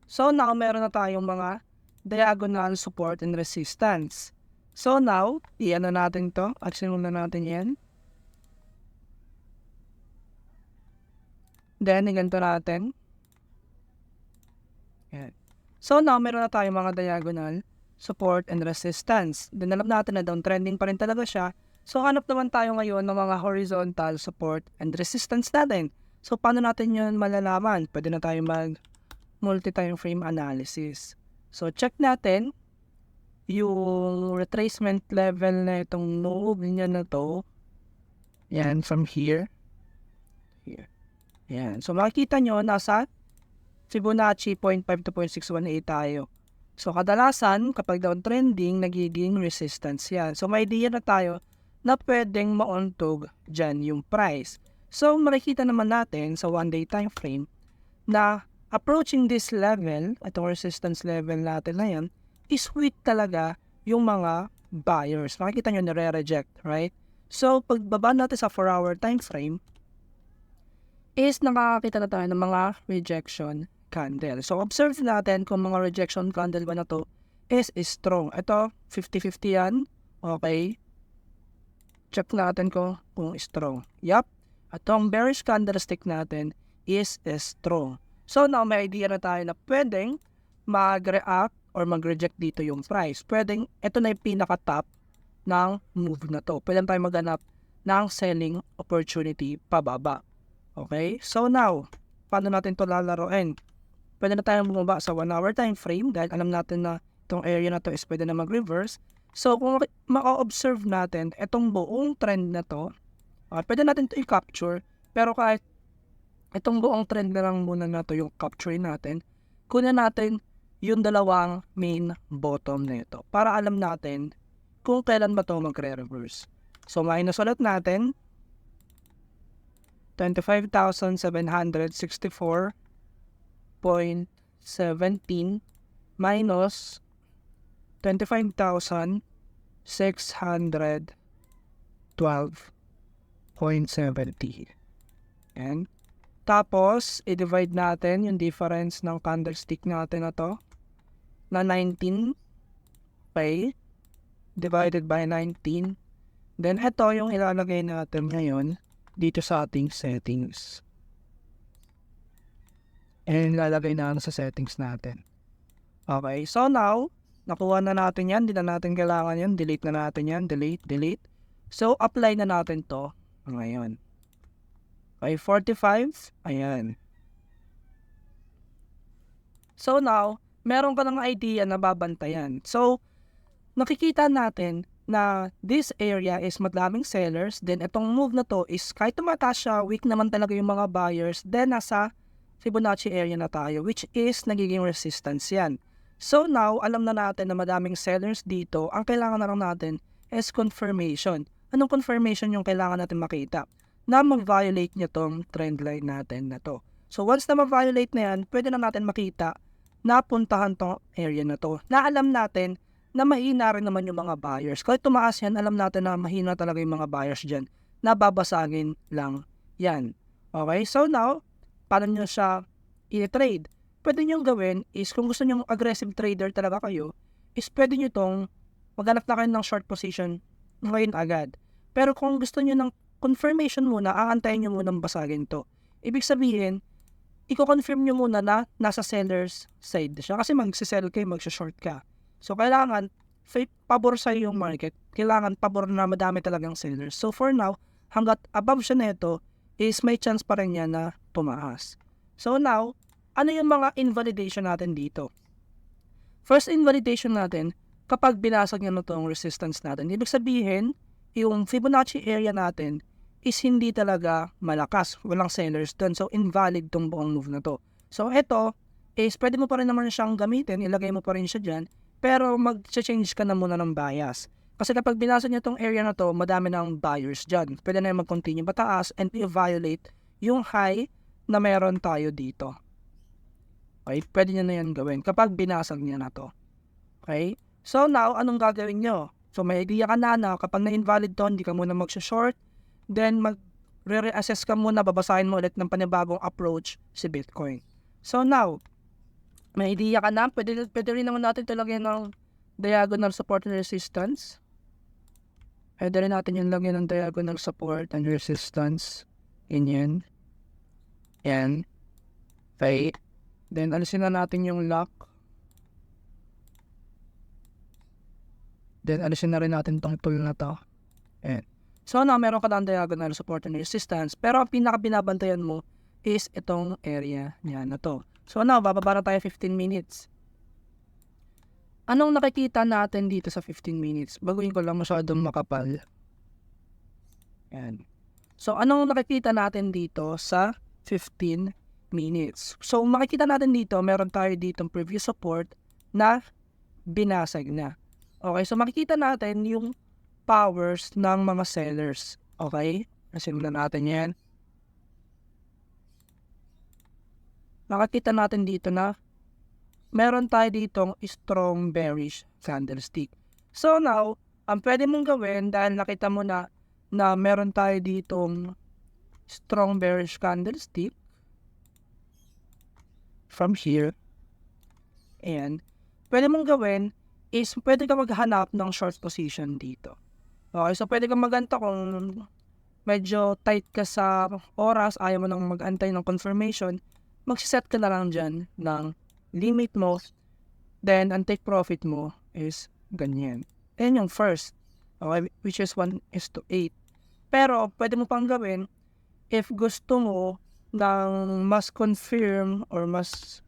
So, now, meron na tayong mga diagonal support and resistance. So, now, i-ano natin to. Action muna natin yan. Then, ganito natin. Ayan. So now, meron na tayong mga diagonal, support, and resistance. Then alam natin na downtrending pa rin talaga siya. So hanap naman tayo ngayon ng mga horizontal support and resistance natin. So paano natin yun malalaman? Pwede na tayo mag multi-time frame analysis. So check natin yung retracement level na itong move niya na to. Yan, from here. Here. Yan. So makikita nyo, nasa Fibonacci 0.5 to 0.618 tayo. So kadalasan, kapag downtrending, nagiging resistance yan. So may idea na tayo na pwedeng mauntog dyan yung price. So makikita naman natin sa 1-day time frame na approaching this level, itong resistance level natin na yan, is weak talaga yung mga buyers. Makikita nyo nire-reject, right? So pagbaba natin sa 4-hour time frame, is nakakakita na tayo ng mga rejection candle. So, observe natin kung mga rejection candle ba na to is strong. Ito, 50-50 yan. Okay. Check natin kung strong. Yup. At ang bearish candlestick natin is strong. So, now may idea na tayo na pwedeng mag-react or mag-reject dito yung price. Pwedeng, ito na yung pinaka-top ng move na to. Pwede tayo maghanap ng selling opportunity pababa. Okay. So, now, paano natin ito lalaroin? Pwede na tayong bumaba sa 1-hour time frame dahil alam natin na itong area na to is pwede na mag-reverse. So, kung maka-observe natin itong buong trend na to, pwede natin ito i-capture. Pero kahit itong buong trend na lang muna na to yung capture natin, kunin natin yung dalawang main bottom na ito para alam natin kung kailan ba ito magre-reverse. So, minus ulit natin 25,764.17 minus 25,612.70. And tapos, i-divide natin yung difference ng candlestick natin na to na 19. Okay? Divided by 19. Then, ito yung ilalagay natin ngayon dito sa ating settings. And lalagay na sa settings natin. Okay, so now, nakuha na natin yan. Hindi na natin kailangan yan. Delete na natin yan. Delete. So, apply na natin to ngayon. Okay, 45. Ayan. So now, meron ka ng idea na babantayan. So, nakikita natin na this area is madaming sellers, then itong move na to is kahit tumataas siya, weak naman talaga yung mga buyers, then nasa Fibonacci area na tayo, which is nagiging resistance yan. So now, alam na natin na madaming sellers dito, ang kailangan na lang natin is confirmation. Anong confirmation yung kailangan natin makita? Na mag-violate niya tong trend line natin na to. So once na ma-violate na yan, pwede na natin makita na puntahan tong area na to. Na alam natin na mahina rin naman yung mga buyers. Kahit tumaas yan, alam natin na mahina talaga yung mga buyers dyan. Nababasagin lang yan. Okay, so now, paano nyo siya i-trade? Pwede nyo gawin is, kung gusto nyo aggressive trader talaga kayo, is pwede nyo tong maghanap na kayo ng short position ngayon agad. Pero kung gusto nyo ng confirmation muna, aantayin nyo muna basagin to. Ibig sabihin, i-confirm nyo muna na nasa seller's side siya. Kasi magsisell kayo, magsishort ka. So, kailangan, pabor sa yung market. Kailangan pabor na madami talagang sellers. So, for now, hanggat above siya na ito, is may chance pa rin niya na tumaas. So, now, ano yung mga invalidation natin dito? First invalidation natin, kapag binasag niya na itong resistance natin, ibig sabihin, yung Fibonacci area natin is hindi talaga malakas. Walang sellers dun. So, invalid tong buong move na to. So, ito is pwede mo pa rin naman siyang gamitin. Ilagay mo pa rin siya dyan. Pero, mag-change ka na muna ng bias. Kasi kapag binasag niya tong area na to, madami ng buyers dyan. Pwede na yung mag-continue pataas and i-violate yung high na meron tayo dito. Okay? Pwede niya na yan gawin kapag binasag niya na to. Okay? So, now, anong gagawin nyo? So, may idea ka na kapag na-invalid to, hindi ka muna mag-short, then mag-re-assess ka muna, babasahin mo ulit ng panibagong approach si Bitcoin. So, now, may idea ka na, pwede rin naman natin talagyan ng diagonal support and resistance. Pwede rin natin yung lagyan ng diagonal support and resistance. Yan. Okay. Then, alisin na natin yung lock. Then, alisin na rin natin tong tool na to. Ayan. So, now, meron ka ng diagonal support and resistance. Pero, ang pinaka-binabantayan mo is itong area. Yan na to. So, now, bababa na tayo 15 minutes. Anong nakikita natin dito sa 15 minutes? Baguhin ko lang masyadong makapal. Yan. So, anong nakikita natin dito sa 15 minutes? So, makikita natin dito, meron tayo ditong previous support na binasag na. Okay, so makikita natin yung powers ng mga sellers. Okay? Nasimulan natin yan. Makikita natin dito na meron tayo ditong strong bearish candlestick. So now, ang pwede mong gawin dahil nakita mo na meron tayo ditong strong bearish candlestick from here. And pwede mong gawin is pwede ka maghanap ng short position dito. Okay, so pwede kang maganta kung medyo tight ka sa oras, ayaw mo nang mag-antay ng confirmation, magsiset ka na lang dyan ng limit mo, then ang take profit mo is ganyan. Yan yung first, okay, which is 1:8. Pero pwede mo pang gawin if gusto mo ng mas confirm or mas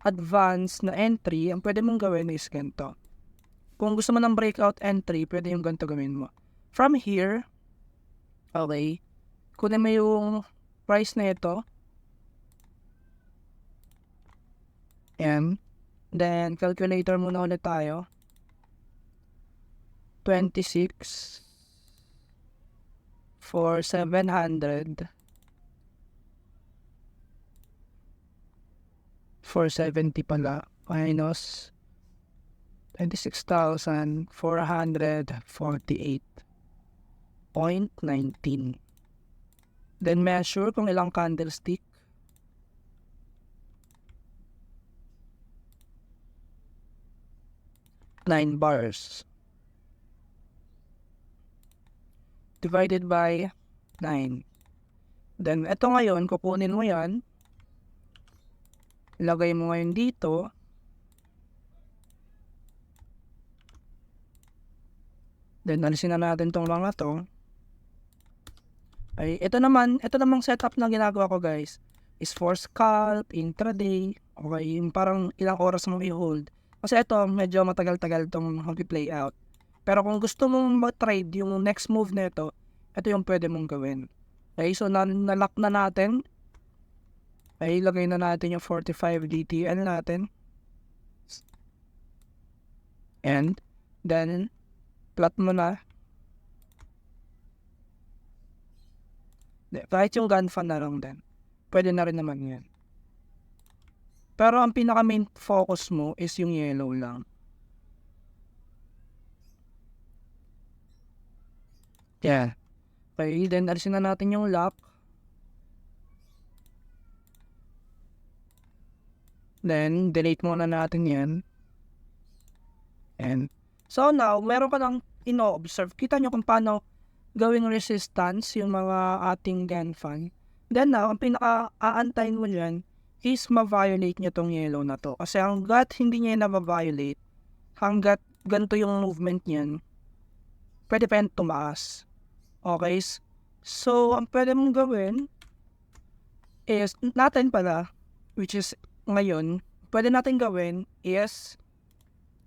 advanced na entry, ang pwede mong gawin is ganito. Kung gusto mo ng breakout entry, pwede yung ganito gawin mo. From here, okay, kunin mo yung price na ito. And then, calculator muna ulit tayo. 26 for 700 470 pala minus 26,448.19. Then measure kung ilang candlestick. 9 bars. Divided by 9. Then ito ngayon, kukunin mo yan. Ilagay mo ngayon dito. Then, alisin na natin itong mga to. Ay, ito namang setup na ginagawa ko guys is for scalp, intraday. Okay, yung parang ilang oras mo i-hold. Kasi ito, medyo matagal-tagal itong mag-play out. Pero kung gusto mong mag-trade yung next move na ito yung pwede mong gawin. Okay, so nalock na natin. Ay, ilagay na natin yung 45 DTL natin. And then, plot mo na. Kahit yung gun fan na lang din. Pwede na rin naman yan. Pero ang pinaka main focus mo is yung yellow lang. Yeah. Okay, then alisin na natin yung lock. Then, delete muna natin yan. And, so now, meron ka lang ino-observe. Kita nyo kung paano gawing resistance yung mga ating gun fan. Then now, ang pinaka-aantayin mo dyan is ma-violate nyo tong yellow na to. Kasi hanggat hindi niya na-violate, hanggat ganito yung movement niyan, pwede pa yan tumaas. Okay? So, ang pwede mong gawin is, natin pala, which is ngayon, pwede natin gawin is,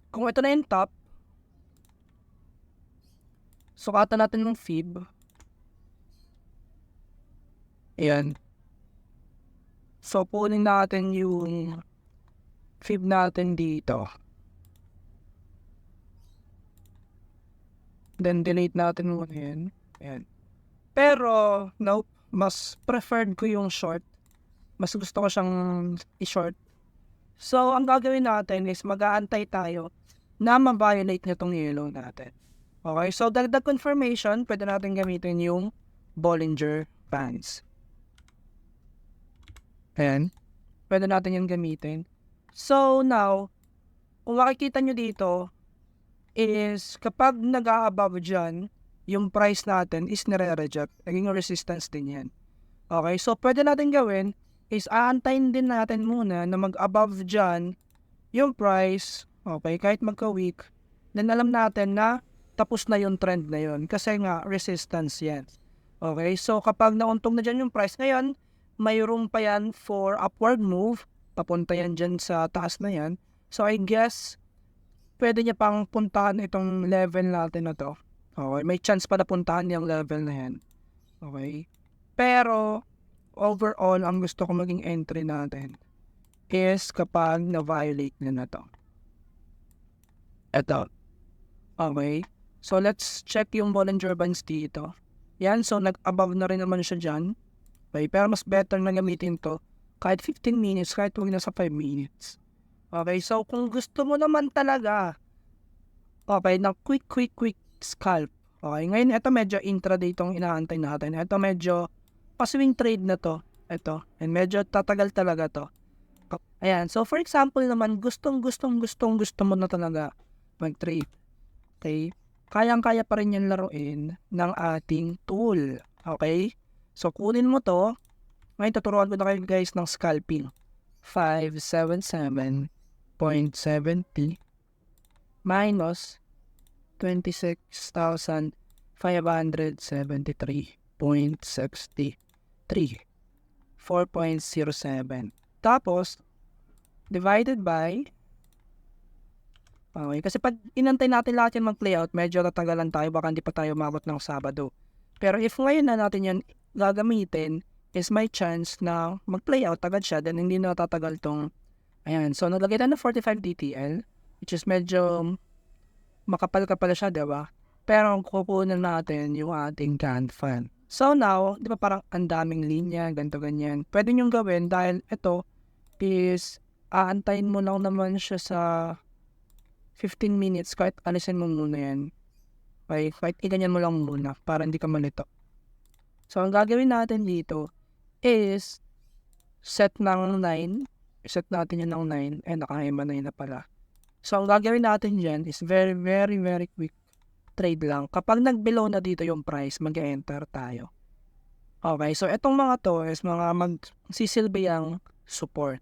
kung ito na yung top, sukatan natin ng fib. Ayan. So, punin natin yung fib natin dito. Then, delete natin muna yan. Ayan. Pero, nope, mas preferred ko yung short. Mas gusto ko siyang i-short. So, ang gagawin natin is mag-aantay tayo na ma-violate nyo tong yellow natin. Okay, so dagdag confirmation, pwede natin gamitin yung Bollinger Bands. Ayan. Pwede natin yung gamitin. So, now, kung makikita nyo dito, is kapag nag-a-above dyan, yung price natin is nire-reject. Naging resistance din yan. Okay, so pwede natin gawin is aantayin din natin muna na mag-above dyan yung price, okay, kahit magka-week, then alam natin na tapos na yung trend na yun kasi nga resistance yan. Okay, so kapag nauntog na dyan yung price ngayon, may room pa yan for upward move, papunta yan dyan sa taas na yan. So I guess, pwede niya pang puntahan itong level natin na to. Okay, may chance pa na puntahan yung level na yan. Okay, pero overall, ang gusto ko maging entry natin is kapag na-violate na to. Ito. Okay. So, let's check yung Bollinger Bands dito. Yan. So, nag-above na rin naman siya dyan. Okay. Pero mas better na gamitin to kahit 15 minutes, kahit huwag na sa 5 minutes. Okay. So, kung gusto mo naman talaga, okay, na quick scalp. Okay. Ngayon, ito medyo intraday itong inaantay natin. Ito medyo pa-swing trade na to. Ito. And medyo tatagal talaga to. Ayan. So, for example naman, gustong mo na talaga mag-trade. Okay? Kayang-kaya pa rin yan laruin ng ating tool. Okay? So, kunin mo to. Ngayon, tuturuan ko na kayo guys ng scalping. 577.70 minus 26,573.63. 4.07. Tapos, divided by, okay, kasi pag inantay natin lahat yan mag-play out, medyo tatagalan tayo, baka hindi pa tayo umabot ng Sabado. Pero if ngayon na natin yan gagamitin, is may chance na mag-play out agad siya, then hindi na tatagal tong, ayan, so naglagay tayo ng 45 DTL, which is medyo makapal-kapal siya, diba? Pero kukunan natin yung ating canned fan. So now, di ba parang ang daming linya, ganito ganyan. Pwede nyo gawin dahil ito is aantayin mo lang naman siya sa 15 minutes kahit alisin mo muna yan. Okay, kahit iganyan mo lang muna para hindi ka malito. So ang gagawin natin dito is set ng 9. Set natin yan ng 9 and nakahima 9 na pala. So ang gagawin natin dyan is very quick trade lang. Kapag nag-below na dito yung price, mag-enter tayo. Okay, so itong mga to is mga magsisilbiyang support.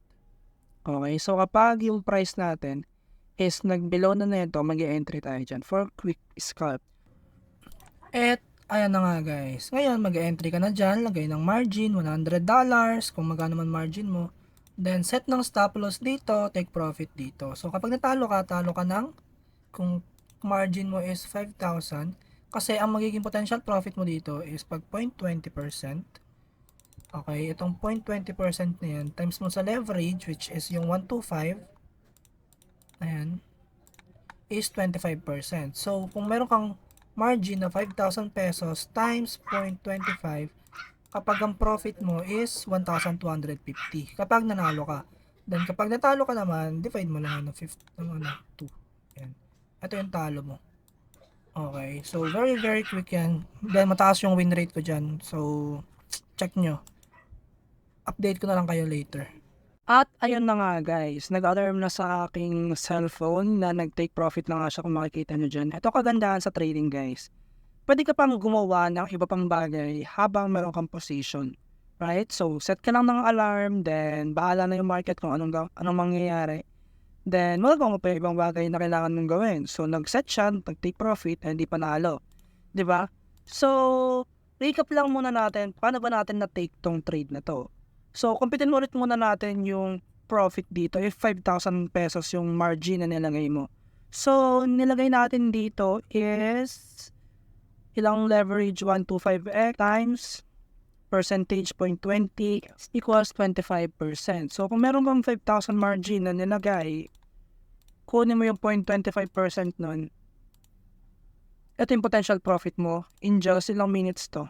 Okay, so kapag yung price natin is nag-below na nito, mag-entry tayo dyan for quick scalp. At ayan na nga guys. Ngayon, mag-entry ka na dyan, lagay ng margin, $100, kung magkano man margin mo. Then, set ng stop loss dito, take profit dito. So, kapag natalo ka, talo ka ng, kung margin mo is 5,000, kasi ang magiging potential profit mo dito is pag 0.20%. Okay, itong 0.20% na yan, times mo sa leverage, which is yung 125, ayan, is 25%. So, kung meron kang margin na 5,000 pesos times 0.25, kapag ang profit mo is 1,250 kapag nanalo ka. Then, kapag natalo ka naman, divide mo lang ng 2. Ayan. Ito yung talo mo. Okay. So, very quick yan. Then, mataas yung win rate ko dyan. So, check nyo. Update ko na lang kayo later. At ayun na nga guys, nag-alarm na sa aking cellphone na nag-take profit na nga siya kung makikita nyo dyan. Ito kagandahan sa trading guys. Pwede ka pang gumawa ng iba pang bagay habang meron kang position. Right? So, set ka lang ng alarm, then bahala na yung market kung anong mangyayari. Then, magagawa mo pa yung ibang bagay na kailangan mong gawin. So, nag-set siya, nag-take profit, and hindi panalo. Diba? So, recap lang muna natin, paano ba natin na-take tong trade na to? So, kumpitin mo ulit muna natin yung profit dito. If 5,000 pesos yung margin na nilagay mo. So, nilagay natin dito is ilang leverage 125x times percentage 0.20 equals 25%. So, kung meron kang 5,000 margin na nilagay, kunin mo yung 0.25% nun. Ito yung potential profit mo. In just ilang minutes to.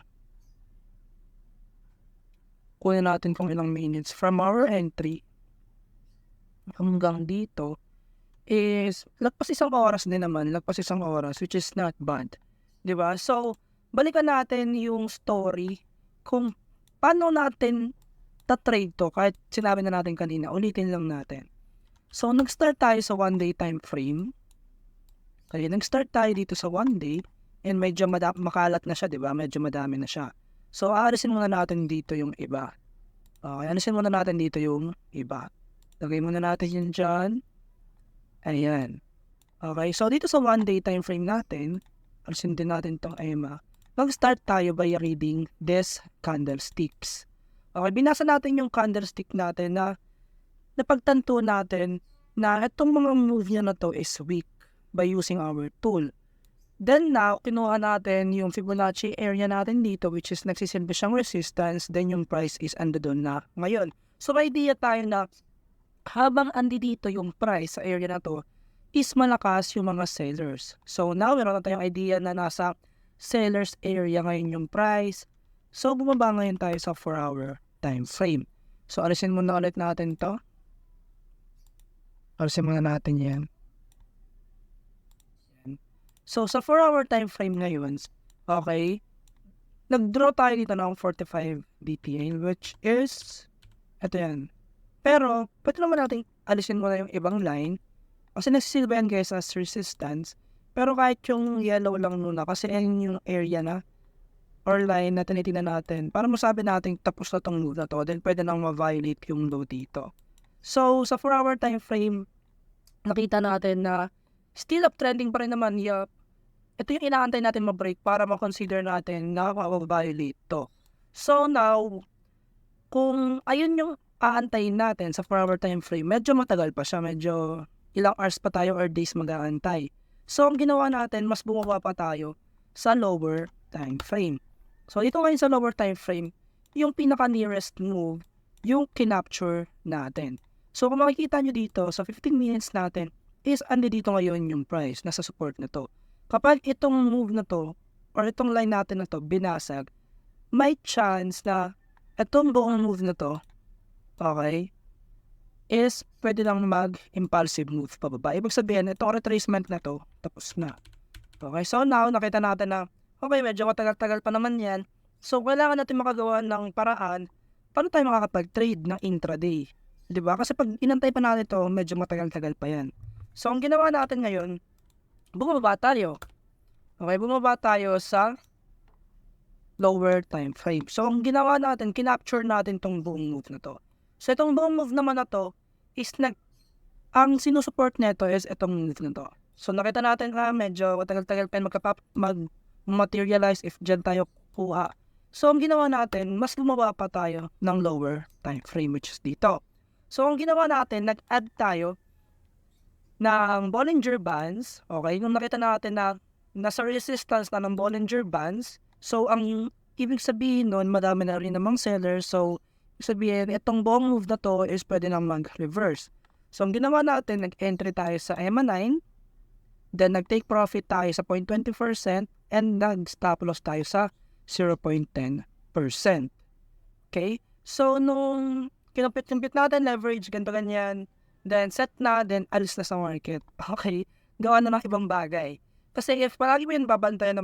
Kunin natin kung ilang minutes. From our entry hanggang dito is lagpas isang oras din naman. Lagpas isang oras, which is not bad. Diba? So, balikan natin yung story kung paano natin ta-trade to. Kahit sinabi na natin kanina, ulitin lang natin. So, nag-start tayo sa 1-day time frame. Okay, nag-start tayo dito sa 1 day and medyo makalat na siya, diba? Medyo madami na siya. So, aalisin muna natin dito yung iba. Okay, aalisin muna natin dito yung iba. Lagay muna natin yun dyan. Ayan. Okay, so dito sa 1-day time frame natin, alisin din natin itong EMA, mag-start tayo by reading this candlesticks. Okay, binasa natin yung candlestick natin na napagtanto natin na itong mga move niya na to is weak by using our tool. Then now, kinuha natin yung Fibonacci area natin dito which is nagsisilbi siyang resistance, then yung price is ando doon na ngayon. So may idea tayo na habang andi dito yung price sa area na to, is malakas yung mga sellers. So now, meron na tayong idea na nasa sellers area ngayon yung price. So bumaba ngayon tayo sa 4-hour time frame. So alisin muna ulit natin to. Alisin muna natin yan. So sa 4-hour time frame ngayon, okay, nag-draw tayo dito ng 45 BPA which is, ito yan. Pero, pwede naman natin alisin muna yung ibang line kasi nagsisilbayan guys as resistance. Pero kahit yung yellow lang muna kasi yan yung area na or line na tinitingnan natin para masabi natin tapos na itong move na to, then pwede nang ma-violate yung low dito. So, sa 4-hour time frame, nakita natin na still uptrending pa rin naman. Ito yung inaantay natin ma-break para ma-consider natin na ma-violate to. So now, kung ayun yung aantayin natin sa 4-hour time frame, medyo matagal pa siya, medyo ilang hours pa tayo or days mag-aantay. So ang ginawa natin, mas bumaba pa tayo sa lower time frame. So ito ngayon sa lower time frame, yung pinaka-nearest move, yung kinapture natin. So kung makikita nyo dito, sa 15 minutes natin, is andi dito ngayon yung price, nasa support na to. Kapag itong move na to, or itong line natin na to, binasag, may chance na itong buong move na to, okay, is pwede lang mag-impulsive move pababa. Ibig sabihin, itong retracement na to, tapos na. Okay, so now, nakita natin na, okay, medyo matagal-tagal pa naman yan. So, kailangan natin makagawa ng paraan paano tayo makakapag-trade ng intraday. Diba? Kasi pag inantay pa natin ito, medyo matagal-tagal pa yan. So, ang ginawa natin ngayon, bumaba tayo. Okay, bumaba tayo sa lower time frame. So, ang ginawa natin, kinapture natin tong buong move na to. So, itong buong move naman na to is ang sinusupport nito is itong move na to. So, nakita natin medyo matagal-tagal pa mag-materialize if dyan tayo kuha. So, ang ginawa natin, mas bumaba pa tayo ng lower time frame which is dito. So, ang ginawa natin, nag-add tayo ng Bollinger Bands. Okay, kung nakita natin na nasa resistance na ng Bollinger Bands, so ang ibig sabihin nun, madami na rin namang sellers. So, ibig sabihin, itong buong move na to is pwede nang mag-reverse. So, ang ginawa natin, nag-entry tayo sa EMA9, then nag-take profit tayo sa 0.20%, and nag-stop loss tayo sa 0.10%. Okay? So, nung kinumpit natin, leverage, ganyan, then set na, then alis na sa market. Okay? Gawa na ng ibang bagay. Kasi if palagi mo yun babantayan,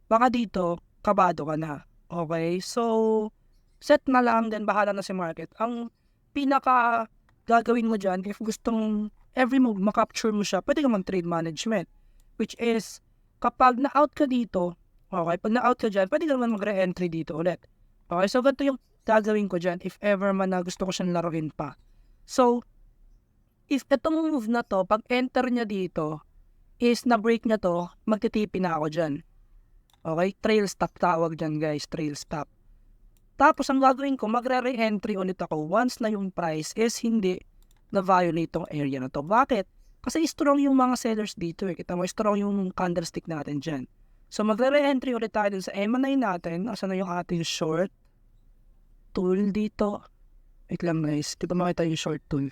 baka dito, kabado ka na. Okay? So, set na lang, then bahala na si market. Ang pinaka gagawin mo dyan, if gustong every move, makapture mo siya, pwede ka mag-trade management. Which is, kapag na-out ka dito, okay, pag na-out ka dyan, pwede ka naman mag-re-entry dito ulit. Okay, so ganito yung gagawin ko dyan if ever man na gusto ko siyang laruin pa. So, if itong move na to, pag enter niya dito, is na-break niya to, magtitipi na ako dyan. Okay, trail stop tawag dyan guys, trail stop. Tapos ang gagawin ko, magre-re-entry ulit ako once na yung price is hindi na-violate tong area na to. Bakit? Kasi strong yung mga sellers dito eh. Kita mo, strong yung candlestick natin dyan. So magre-re-entry ulit tayo dun sa EMA9 natin. Asan na yung ating short tool dito? Wait lang guys, di ba makita yung short tool?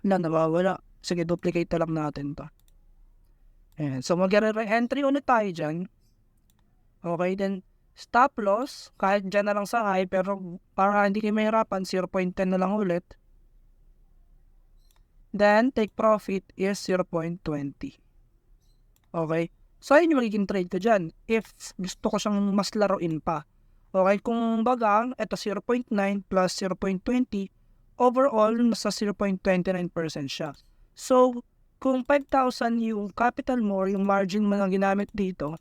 Wala, nawawala. Sige, duplicate na lang natin to. Ayan. So magre-re-entry ulit tayo dyan. Okay, then stop loss, kahit dyan na lang sa high, pero para hindi kayo mahirapan, 0.10 na lang ulit. Then, take profit is 0.20. Okay? So, yun yung magiging trade ko dyan. If gusto ko siyang mas laruin pa. Okay? Kung baga, ito 0.9 plus 0.20, overall, nasa 0.29% siya. So, kung 5,000 yung capital mo, yung margin mo na ginamit dito,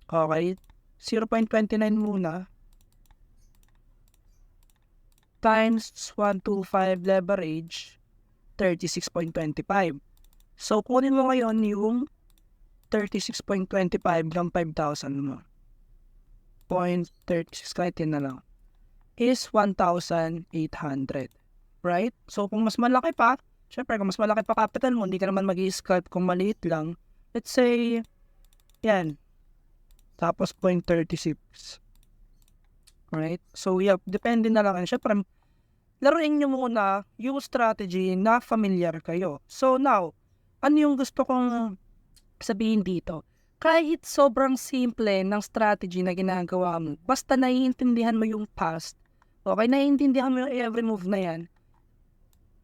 okay, 0.29 muna times 125 leverage 36.25. So, kunin mo ngayon yung 36.25 ng 5,000 mo. 0.36, kahit yun na lang, is 1,800. Right? So, kung mas malaki pa, syempre, kung mas malaki pa capital mo, hindi ka naman mag-i-scalp kung maliit lang. Let's say, yan. Tapos 0.36. Right? So, yeah, depende na lang. And syempre, laruin nyo muna yung strategy na familiar kayo. So, now, ano yung gusto kong sabihin dito? Kahit sobrang simple ng strategy na ginagawa mo, basta naiintindihan mo yung past, okay, naiintindihan mo yung every move na yan,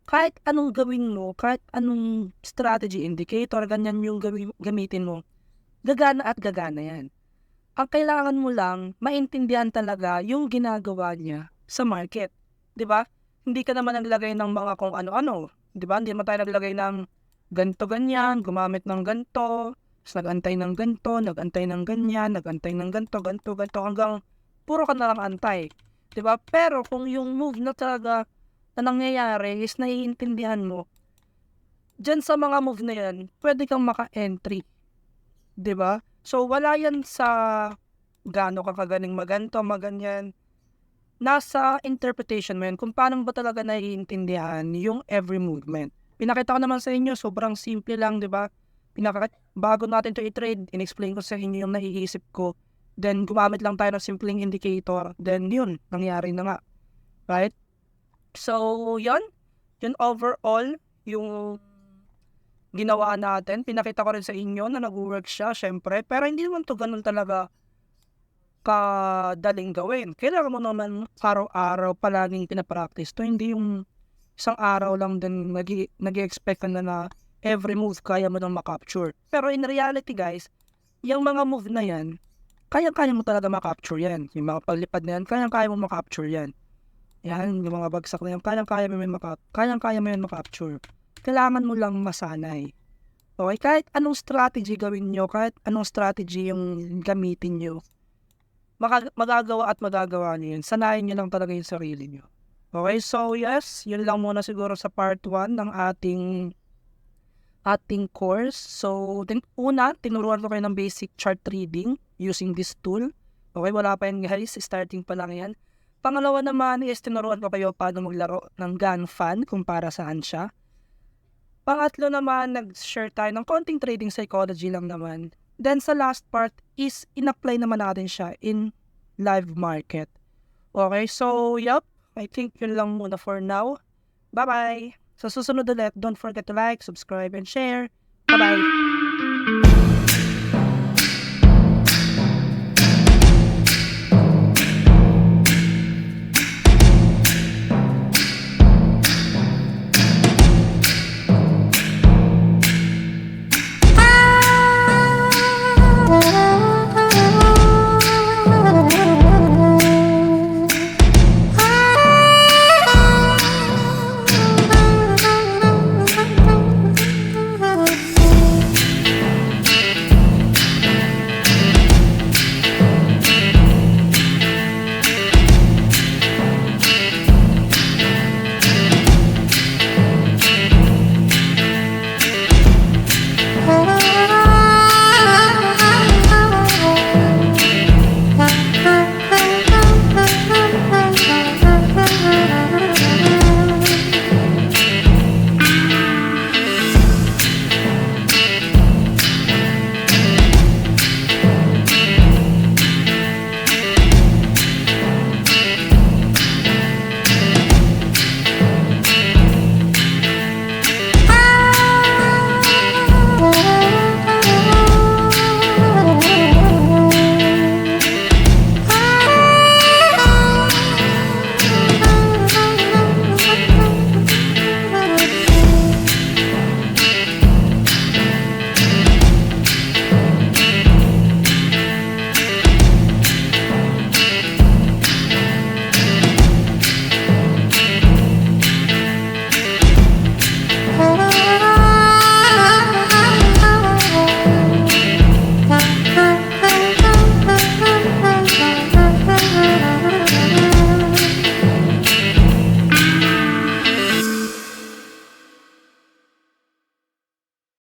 kahit anong gawin mo, kahit anong strategy indicator, ganyan yung gamitin mo, gagana at gagana yan. Ang kailangan mo lang, maintindihan talaga yung ginagawa niya sa market. 'Di ba? Hindi ka naman naglagay ng mga kung ano-ano. 'Di ba? Hindi naman tayo naglagay ng ganito ganyan, gumamit ng ganito, nag-antay ng ganito, nag-antay ng ganyan, nag-antay ng ganito, ganito, ganito, hanggang puro ka na lang antay. 'Di ba? Pero kung yung move na talaga na nangyayari is naiintindihan mo, dyan sa mga move na yan, pwede kang maka-entry. 'Di ba? So, wala yan sa gaano ka kagaling maganto, maganyan. Nasa interpretation mo yan kung paano ba talaga naiintindihan yung every movement. Pinakita ko naman sa inyo, sobrang simple lang, di ba? Bago natin to i-trade, in-explain ko sa inyo yung naiisip ko. Then, gumamit lang tayo ng simpleng indicator. Then, yun, nangyari na nga. Right? So, yun. Yun overall, yung ginawa natin. Pinakita ko rin sa inyo na nag-work siya, syempre. Pero hindi naman to ganun talaga kadaling gawin. Kailangan mo naman araw-araw palaging pinapractice to. Hindi yung isang araw lang din nag-i-expect ka na every move kaya mo nang makapture. Pero in reality guys, yung mga move na yan, kaya-kaya mo talaga makapture yan. Yung mga paglipad na yan, kaya-kaya mo makapture yan. Yan, yung mga bagsak na yan, kaya-kaya mo yan makapture. Kailangan mo lang masanay. Okay? Kahit anong strategy gawin nyo, kahit anong strategy yung gamitin nyo, magagawa nyo yun. Sanayin nyo lang talaga yung sarili nyo. Okay? So, yes, yun lang muna siguro sa part 1 ng ating course. So, tinuruan ko kayo ng basic chart reading using this tool. Okay? Wala pa yan guys. Starting pa lang yan. Pangalawa naman is tinuruan ko kayo paano maglaro ng GAN-FAN kung para saan siya. Pangatlo naman, nag-share tayo ng konting trading psychology lang naman. Then sa last part is in-apply naman natin siya in live market. Okay, so yup, I think yun lang muna for now. Bye-bye! Sa susunod ulit, don't forget to like, subscribe, and share. Bye-bye!